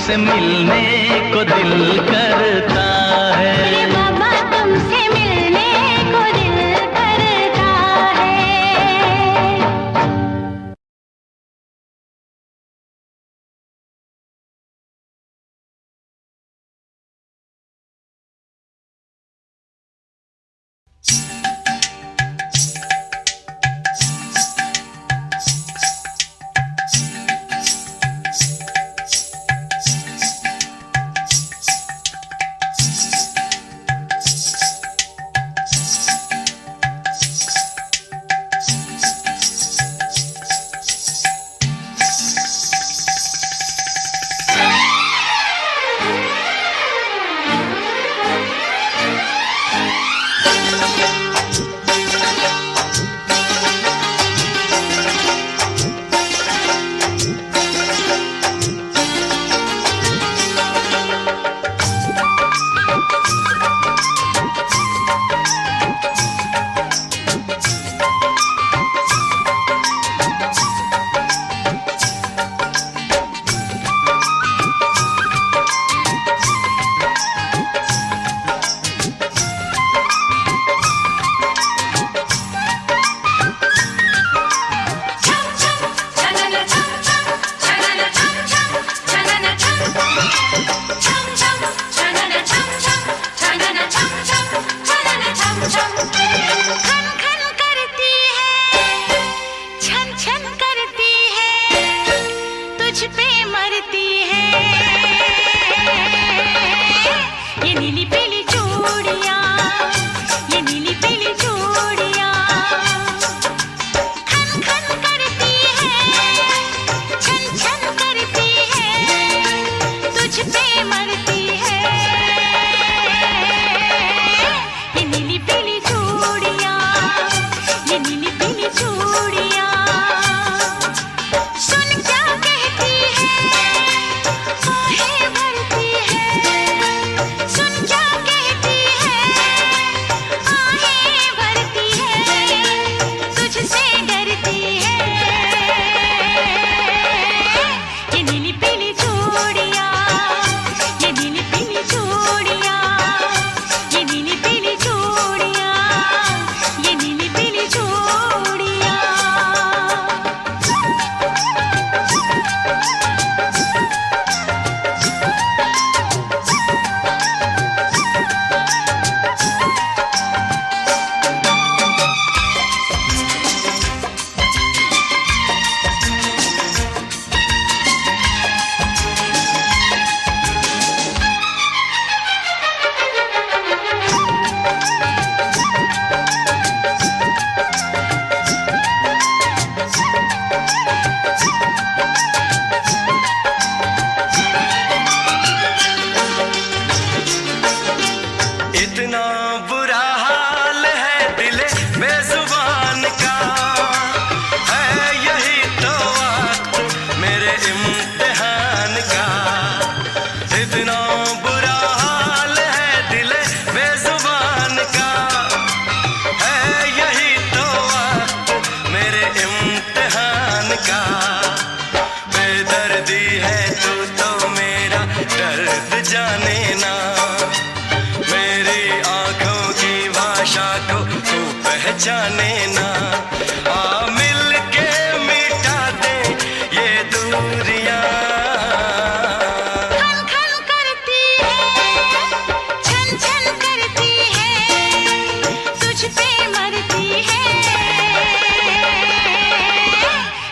तुमसे मिलने को दिल करता है। मेरे बाबा तुमसे मिलने को दिल करता है। जाने ना आ मिल के मिटा दे ये दूरियां। खन खन करती है, छन छन करती है, तुझ पे मरती है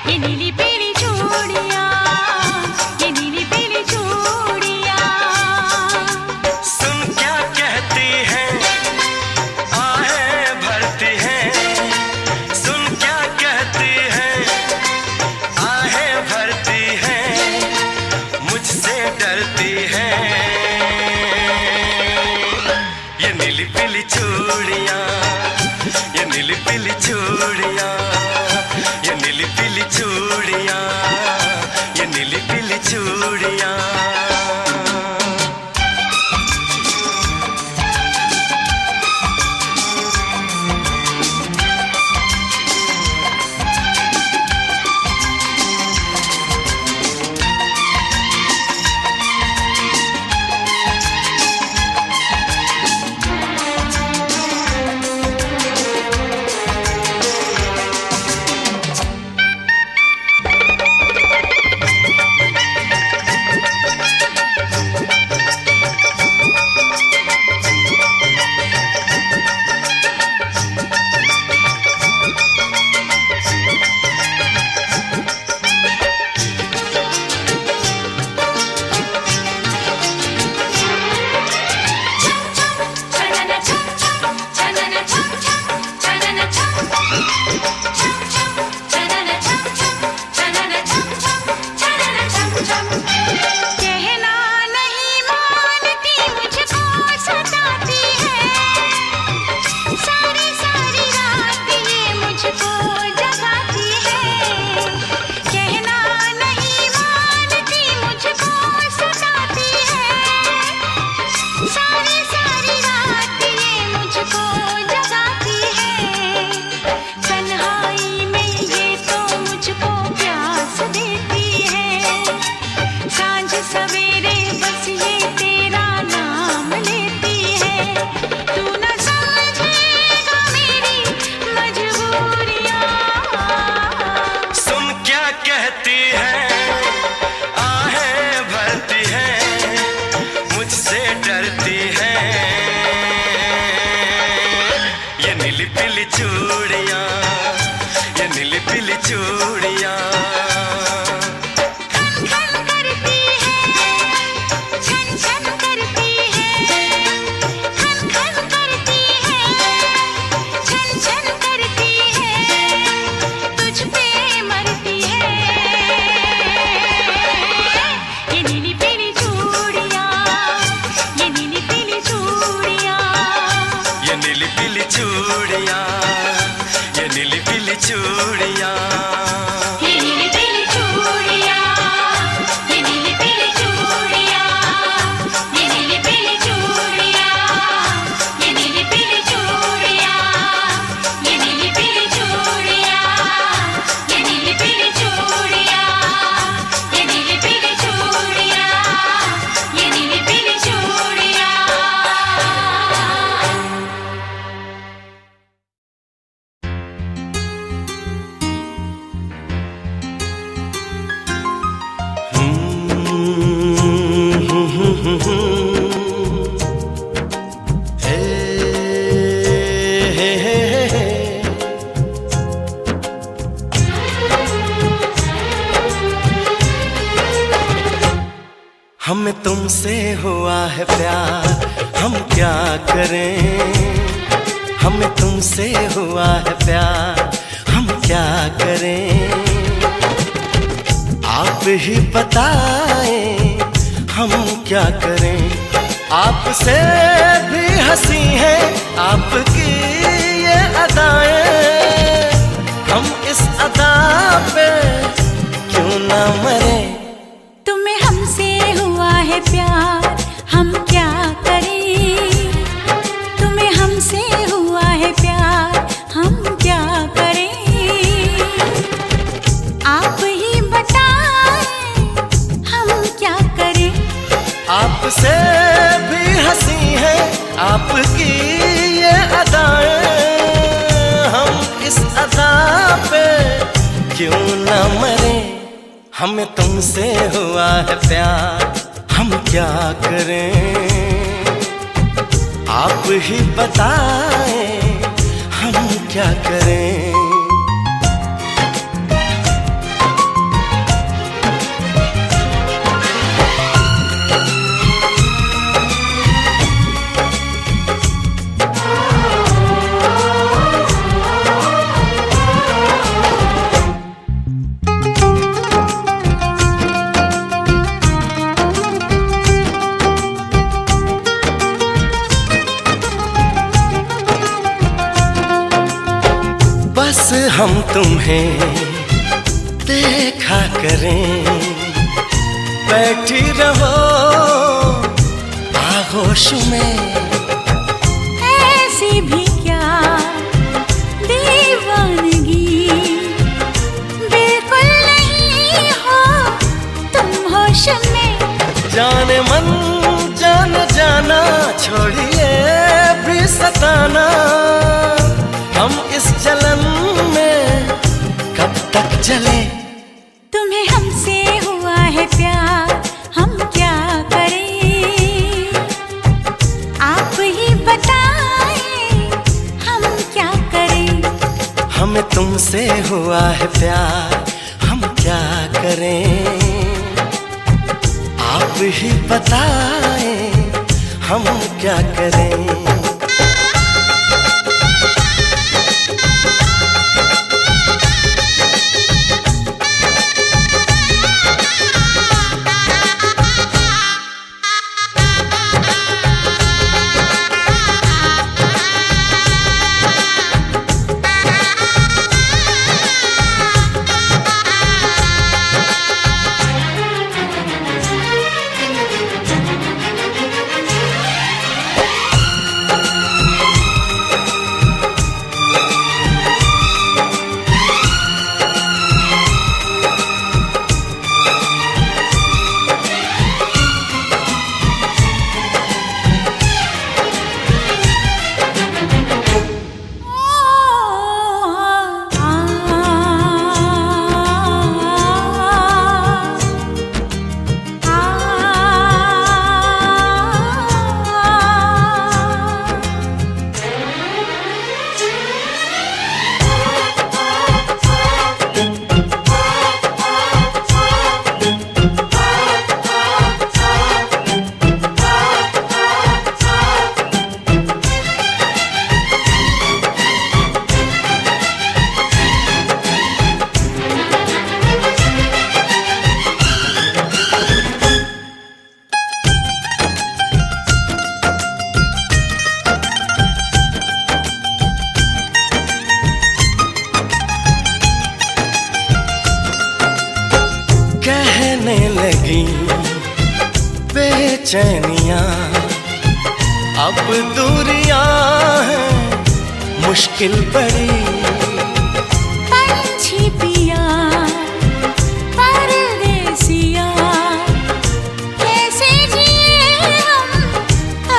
ये नीली पीली चूड़ियां, ये नीली पीली चूड़ियां। सुन क्या कहती है आहें भरती है, सुन क्या कहती है आहें भरती है, मुझसे डरती है ये नीली पीली चूड़ियां, ये नीली पीली चूड़ियां, ये नीली पीली चूड़ियां। कहती है, आहें भरती है, मुझसे डरती है। ये नीली पीली चूड़ियां, ये नीली पीली चूड़ियां हमें तुमसे हुआ है प्यार, हम क्या करें। हमें तुमसे हुआ है प्यार, हम क्या करें। आप ही बताएं हम क्या करें। आपसे भी हंसी है आपकी ये अदाएं, हम इस अदा पे क्यों ना मरे। तुम्हें हमसे हुआ है प्यार, हम क्या करें। तुम्हें हमसे हुआ है प्यार, हम क्या करें। आप ही बताएं हम क्या करें। आपसे भी हंसी है आपकी ये अदाएं, हम इस अदा पे क्यों ना मरे। हमें तुमसे हुआ है प्यार, हम क्या करें। आप ही बताएं हम क्या करें। बस हम तुम्हें देखा करें, बैठी रहो आगोश में। ऐसी भी क्या दीवानगी, बिल्कुल नहीं हो तुम होश में। जाने मन जान जाना, छोड़िए भी सताना। हम इस जलन में कब तक जले। तुम्हें हमसे हुआ है प्यार, हम क्या करें। आप ही बताएं हम क्या करें। हमें तुमसे हुआ है प्यार, हम क्या करें। आप ही बताएं हम क्या करें। बढ़ने लगी बेचैनियां, अब दूरियां हैं मुश्किल बड़ी। पंछी पिया परदेसिया, कैसे जिए हम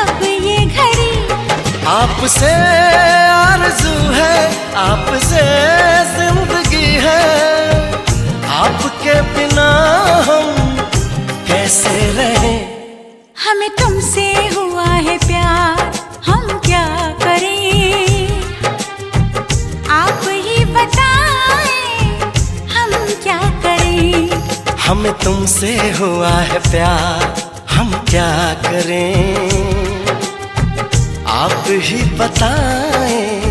अब ये घड़ी। आपसे आरज़ू है, आपसे जिंदगी है, आपके बिना हम कैसे रहें। हमें तुमसे हुआ है प्यार, हम क्या करें, आप ही बताएं हम क्या करें। हमें तुमसे हुआ है प्यार, हम क्या करें, आप ही बताएं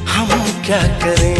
हम क्या करें।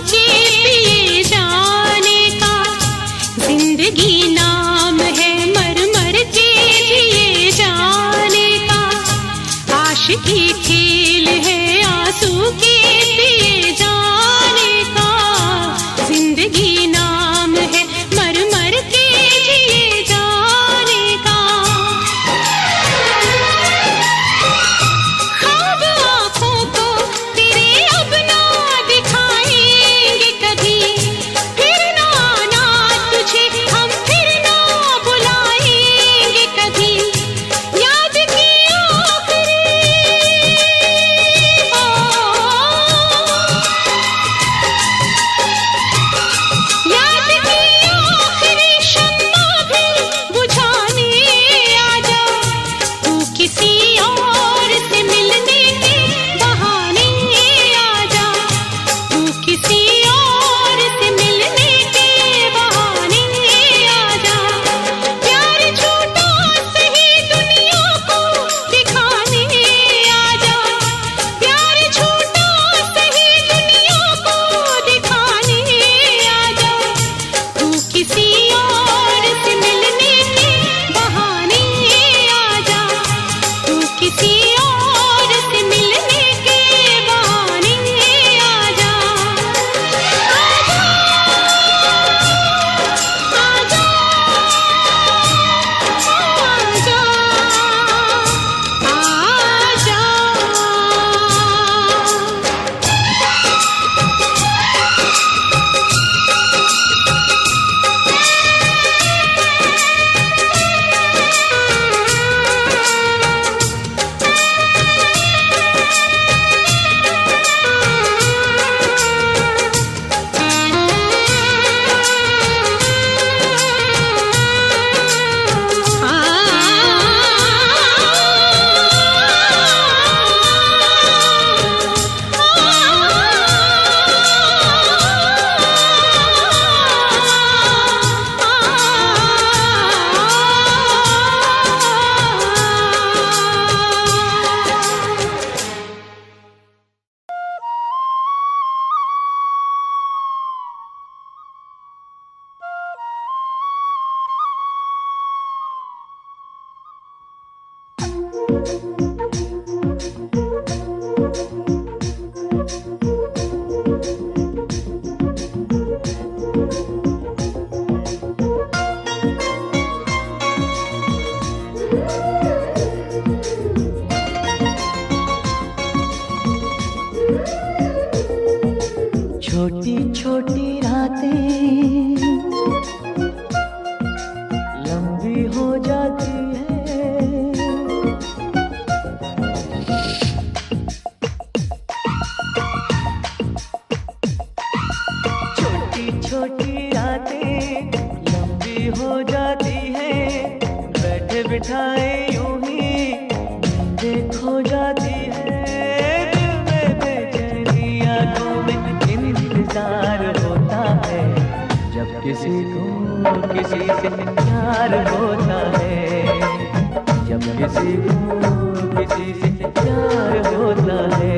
के पिए जाने का। जिंदगी नाम है मर मर के जिए जाने का। आशिकी खेल है आंसू के पिए जाने का। जिंदगी नाम है मर मर के जिए जाने का। ख्वाब आँखों को तेरे अब ना दिखाएंगे कभी। फिर ना आना तुझे हम फिर ना बुलाएंगे कभी। याद की आखिरी याद की आखिरी शम्मा भी बुझाने आजा। तू किसी और से मिलने के बहाने आजा। तू किसी और से मिलने के बहाने आजा। प्यार झूठा सही दुनिया को दिखाने आजा। प्यार झूठा सही दुनिया को दिखाने आजा। तू किसी और से मिलने के बहाने आजा। तू किसी और से मिलने के बहाने आजा। आजा आजा छोटी छोटी रातें लंबी हो जाती है। छोटी छोटी रातें लंबी हो जाती है। बैठे बिठाए यूं ही नींदें खो जाती है। दिल में बेचैनी आंखों में इंतजार होता है। जब किसी को किसी से प्यार होता है। जब किसी को किसी से प्यार होता है।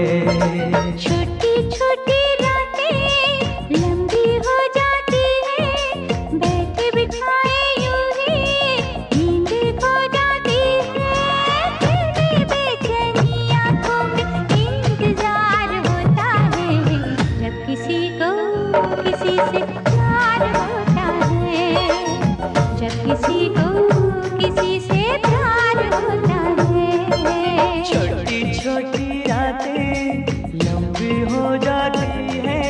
छोटी छोटी रातें लंबी हो जाती है। बैठे बिठाए यूं ही नींद खो जाती है। दिल में बेचैनी आंखों में इंतजार होता है। जब किसी को किसी से प्यार होता है। जब किसी को किसी से प्यार होता है। छोटी छोटी रातें लंबी हो जाती है।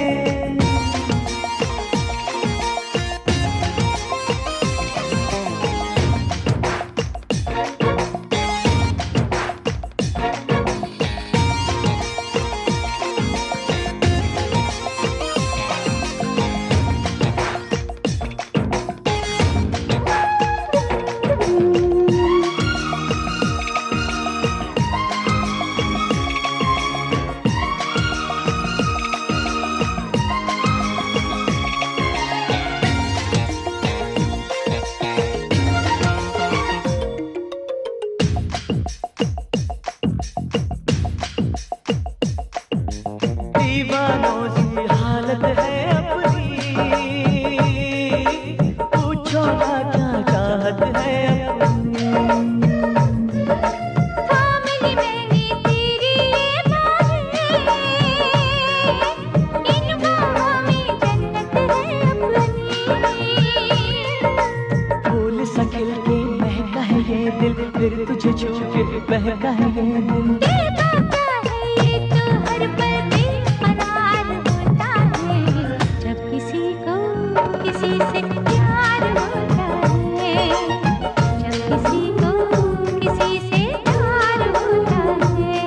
छू के बहका है हर पल बेकरार होता है जब किसी को किसी से प्यार होता है जब किसी को किसी से प्यार होता है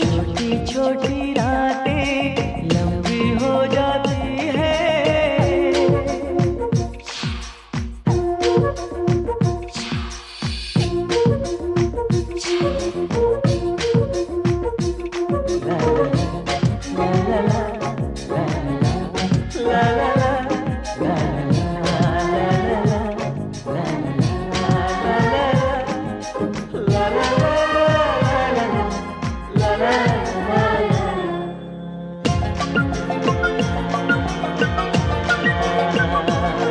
छोटी छोटी रातें लंबी हो जाती है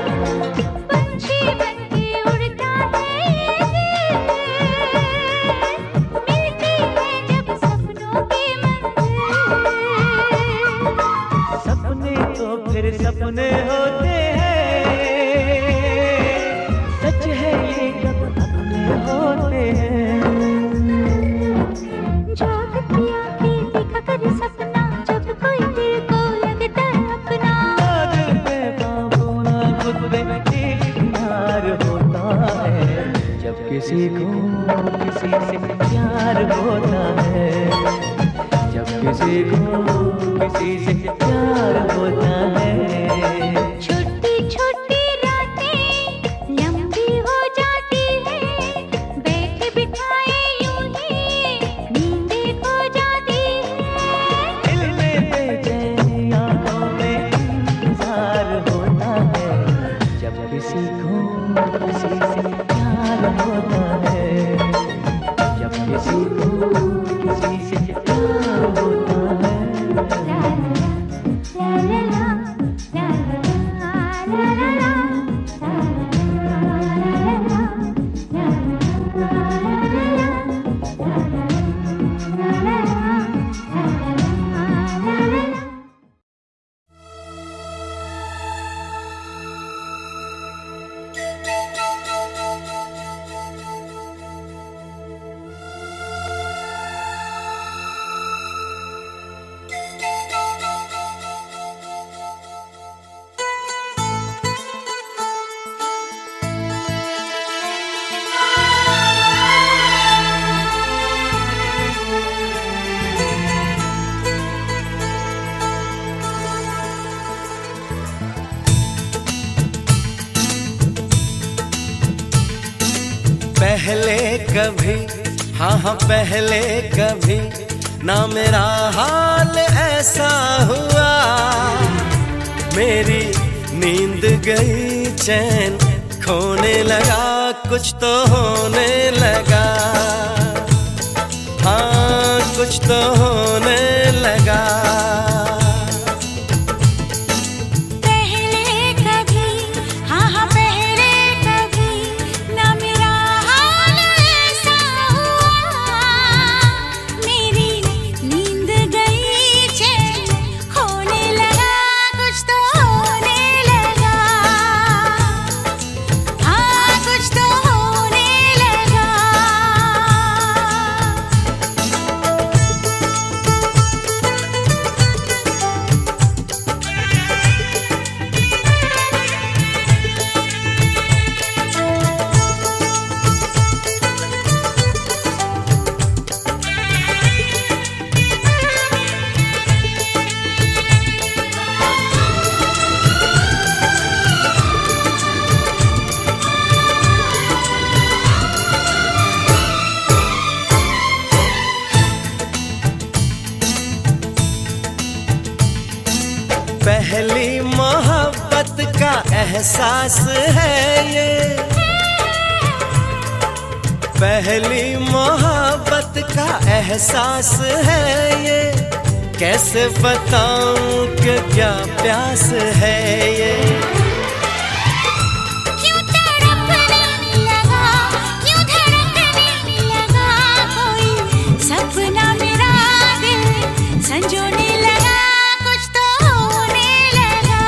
पंछी बनके उड़ता है मिलती है जब सपनों की मंजिल सपने तो फिर सपने होते हैं सच है ये जब अपने होते हैं जागती आंखें देखा कर सपना जब कोई दिल को लगता है अपना दिल पे काबू ना खुद पे प्यार होता है जब किसी को किसी से प्यार होता है जब किसी को किसी से प्यार होता है छोटी छोटी रातें लंबी हो जाती है बैठे बिठाए यूं ही नींदें खो जाती है दिल में बेचैनी आंखों में इंतजार होता है जब किसी को किसी से प्यार होता है जब किसी को किसी से प्यार होता है ला ला ला ला ला ला ला ला पहले कभी हाँ पहले कभी ना मेरा हाल ऐसा हुआ मेरी नींद गई चैन खोने लगा कुछ तो होने लगा हाँ कुछ तो होने लगा पहले कभी हाँ पहले कभी ना मेरा हाल ऐसा हुआ मेरी नींद गई चैन खोने लगा कुछ तो होने लगा हाँ कुछ तो होने लगा पहली मोहब्बत का एहसास है ये पहली मोहब्बत का एहसास है ये कैसे बताऊं कि क्या प्यास है ये क्यों तड़पने लगा क्यों धड़कने लगा कोई सपना मेरा दिल संजोने लगा कुछ तो होने लगा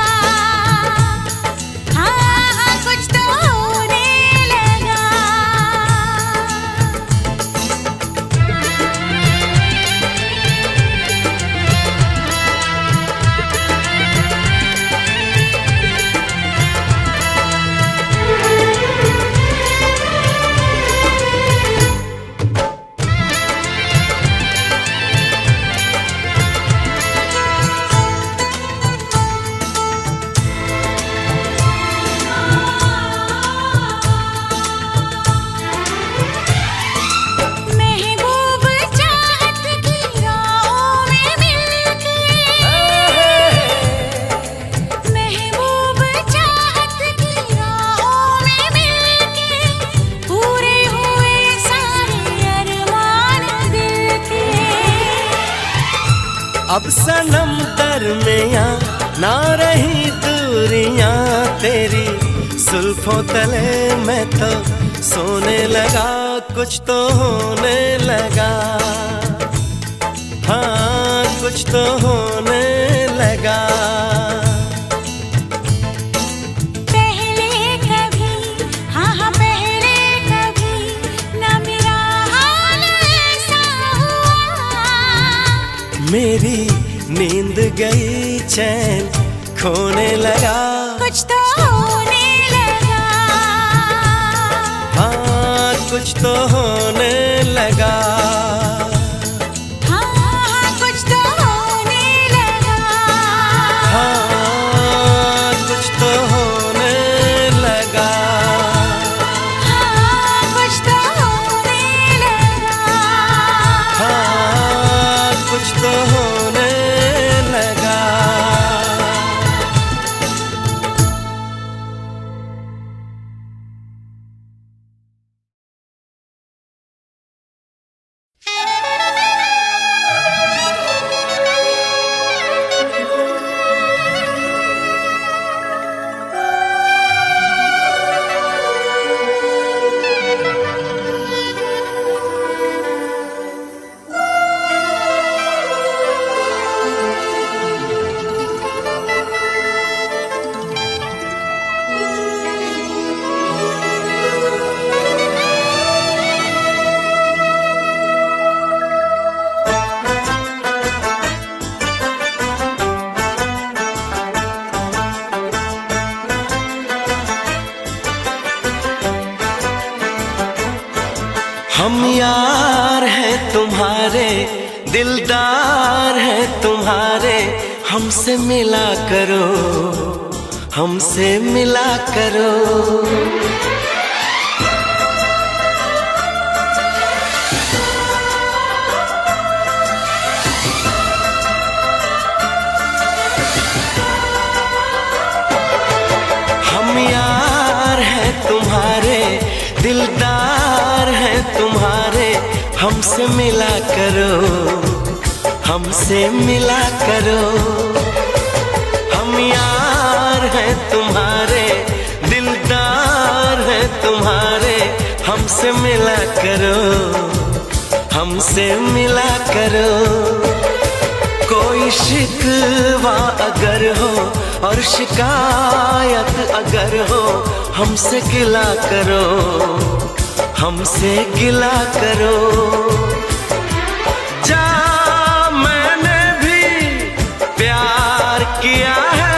हाँ कुछ तो होने लगा अब सनम दरमियां ना रही दूरियां तेरी जुल्फों तले मैं तो सोने लगा, कुछ तो होने लगा, हाँ कुछ तो होने लगा। पहले कभी, हाँ हाँ पहले कभी ना मेरा हाल ऐसा हुआ। मेरी नींद गई चैन खोने लगा, कुछ तो होने लगा, हाँ कुछ तो होने लगा, हाँ हाँ कुछ तो होने लगा, हाँ कुछ तो होने लगा, हाँ कुछ तो होने लगा। हाँ कुछ तो होने लगा। हम यार हैं तुम्हारे, दिलदार हैं तुम्हारे, हमसे मिला करो, हमसे मिला करो। हम यार हैं तुम्हारे, दिलदार हैं तुम्हारे, हमसे मिला करो, हमसे मिला करो। हम यार हैं तुम्हारे, दिलदार हैं तुम्हारे, हमसे मिला करो, हमसे मिला करो। कोई शिकवा अगर हो और शिकायत अगर हो, हमसे गिला करो, हमसे गिला करो। जा मैंने भी प्यार किया है,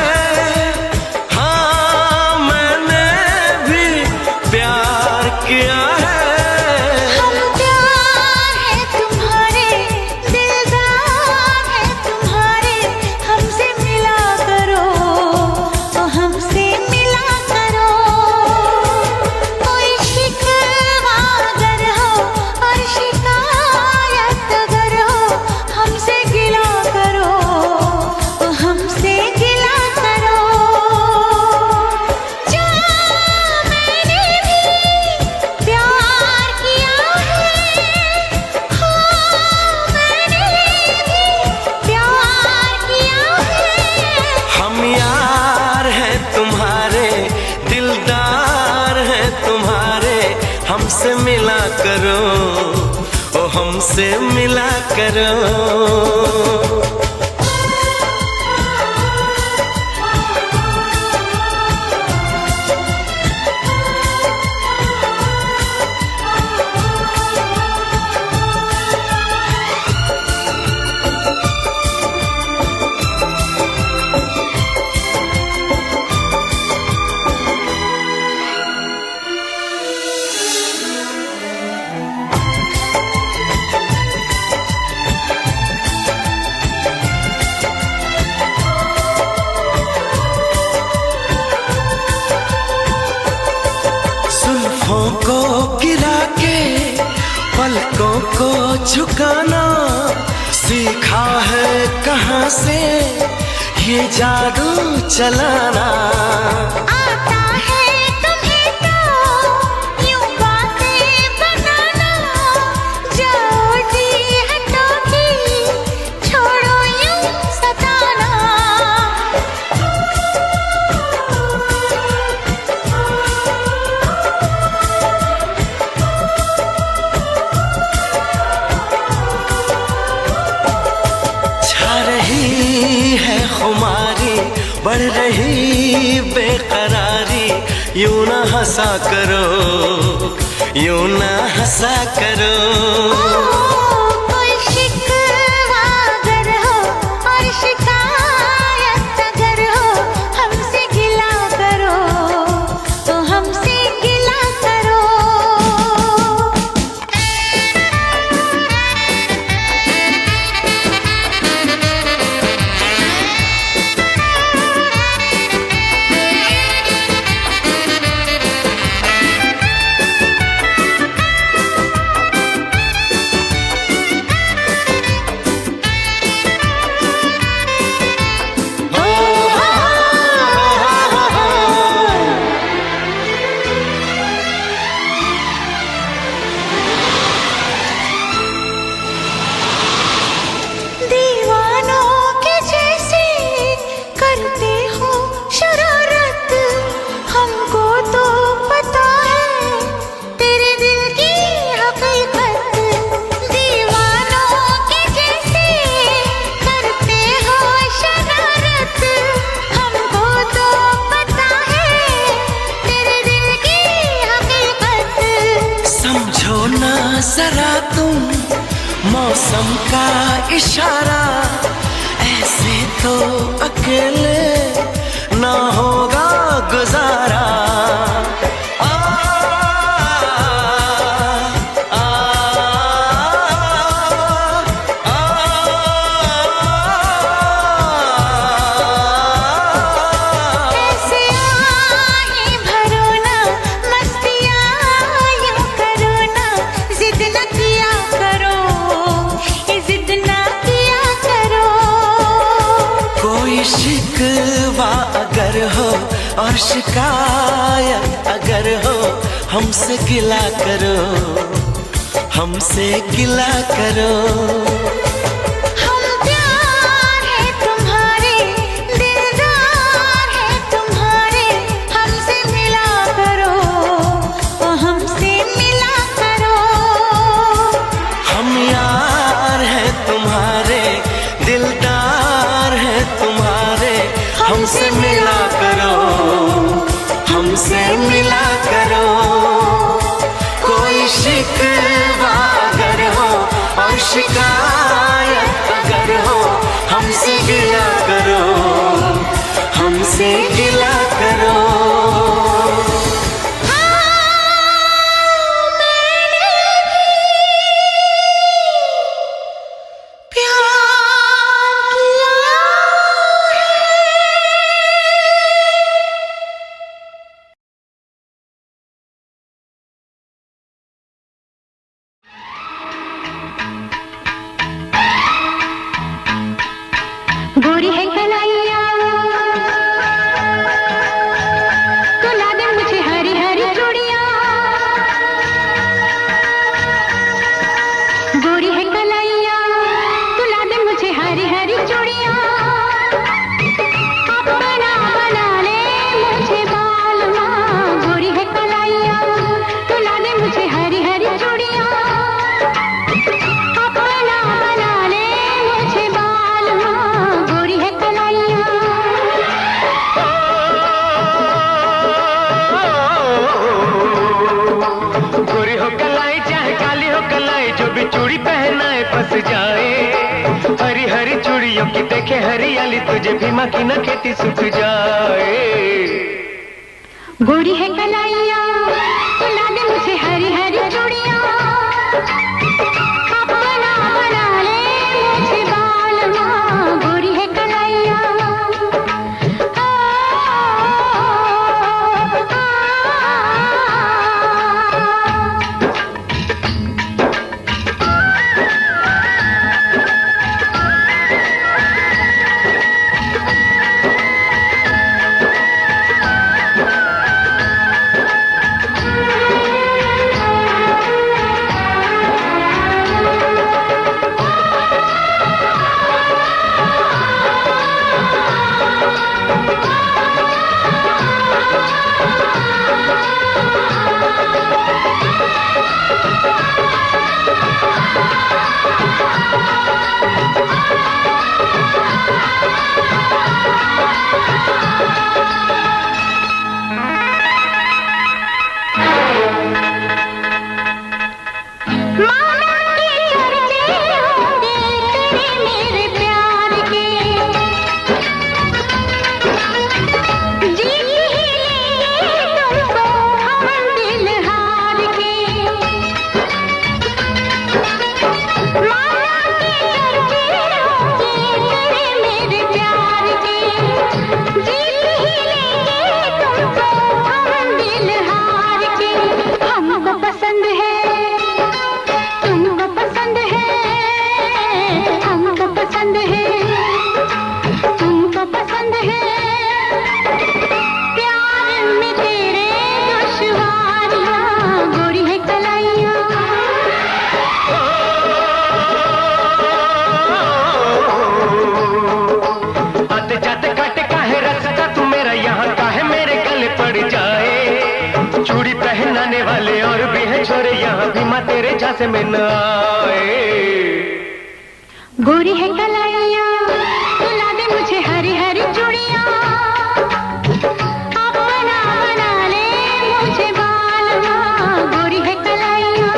हाँ मैंने भी प्यार किया है। हम प्यार है तुम्हारे, दिलदार है तुम्हारे, हमसे मिला करो, तो हमसे मिला करो। कोई शिकवा अगर हो और शिकायत अगर हो, हमसे गिला करो, तो हमसे गिला करो। जा मैंने भी प्यार किया है, हाँ मैंने भी प्यार किया है। हम यार हैं तुम्हारे, दिलदार हैं तुम्हारे, हमसे मिला करो, ओ हमसे मिला करो। जुल्फों को गिरा के पलकों को झुकाना सीखा है कहाँ से ये जादू चलाना। आता है तुम्हें तो यूं बातें बनाना, जाओ जी हटो की छोड़ो यूं बढ़ रही बेकरारी, यूं ना हंसा करो, यूं ना हंसा करो। कोई शिकवा अगर हो और शिकायत अगर हो, हमसे गिला करो तो हमसे गिला करो। दीवानों के जैसे करते हो शरारत, हमको तो पता है तेरे दिल की हकीकत। दीवानों के जैसे करते हो शरारत, हमको तो पता है तेरे दिल की हकीकत। समझो ना जरा तुम मौसम का इशारा, ऐसे तो अकेले ना होगा गुजारा। आ, आ, आ, ऐसे आए भरो ना, मस्तियाँ यूं करो ना, जिद न किया करो, ये जिद न किया करो। कोई शिकवा अगर हो और शिकायत अगर हो, हमसे गिला करो, हमसे गिला करो। हम प्यार है तुम्हारे, दिलदार है तुम्हारे, हमसे मिला करो ओ हमसे मिला करो। हम यार हैं तुम्हारे, दिलदार हैं तुम्हारे, हमसे मिला करो, हमसे मिला करो। कोई शिकवा अगर हो और शिकायत अगर हो, हमसे गिला करो, हमसे गिला करो। गोरी है कलाइया, तो ला दे मुझे हरी हरी चूड़ियाँ। गोरी है कलाइया, तो ला दे मुझे हरी हरी चूड़ियाँ। अपना बना ले मुझे बालमा। गोरी है कलाइया, तो ला दे मुझे हरी हरी चूड़ियाँ। अपना बना ले मुझे बालमा। गोरी है कलाइया। गोरी हो कलाई चाहे काली हो कलाई, जो भी चूड़ी पहनाए फंस जाए। हरी हरी चूड़ियों की देखे हरियाली, तुझे भी माँ की न खेती सूख जाए। गोरी है कलाइया, तो ला दे मुझे हरी हरी चूड़ियाँ। अपना बना ले मुझे बालमा। गोरी है कलाइया। जहाँ से मिलने आए। गोरी है कलाइया तुला दे मुझे हरी हरी चूड़ियाँ, अपना बना ले मुझे बालमा। गोरी है कलाइया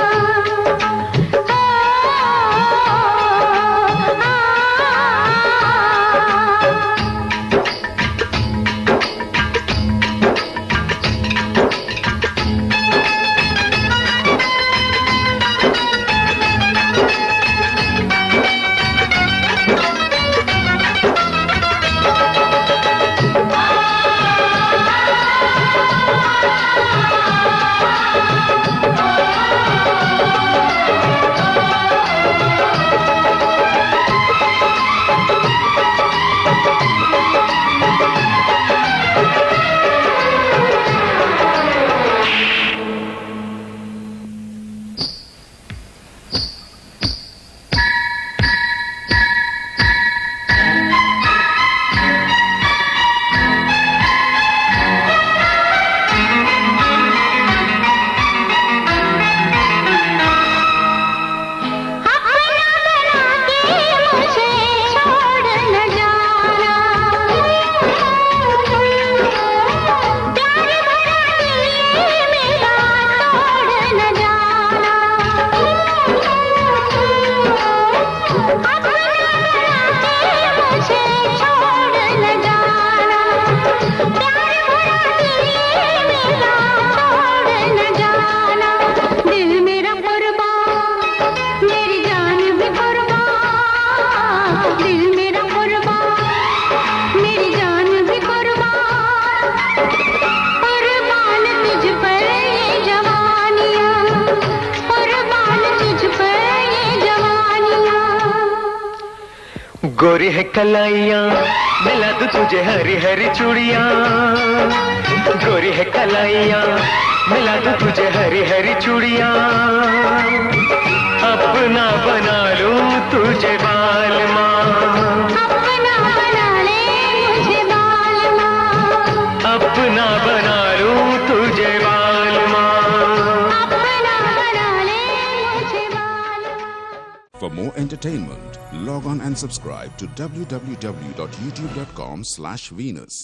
गोरी है कलाइयाँ मिला दूं तुझे हरी हरी चूड़ियाँ। गोरी है कलाइयाँ मिला दूं तुझे हरी हरी चूड़ियाँ, अपना बना लूं तुझे बालमा। अपना बना ले मुझे बालमा, अपना बना लूं तुझे बालमा। अपना बना ले मुझे बालमा। For more entertainment, log on and subscribe to www.youtube.com/Venus.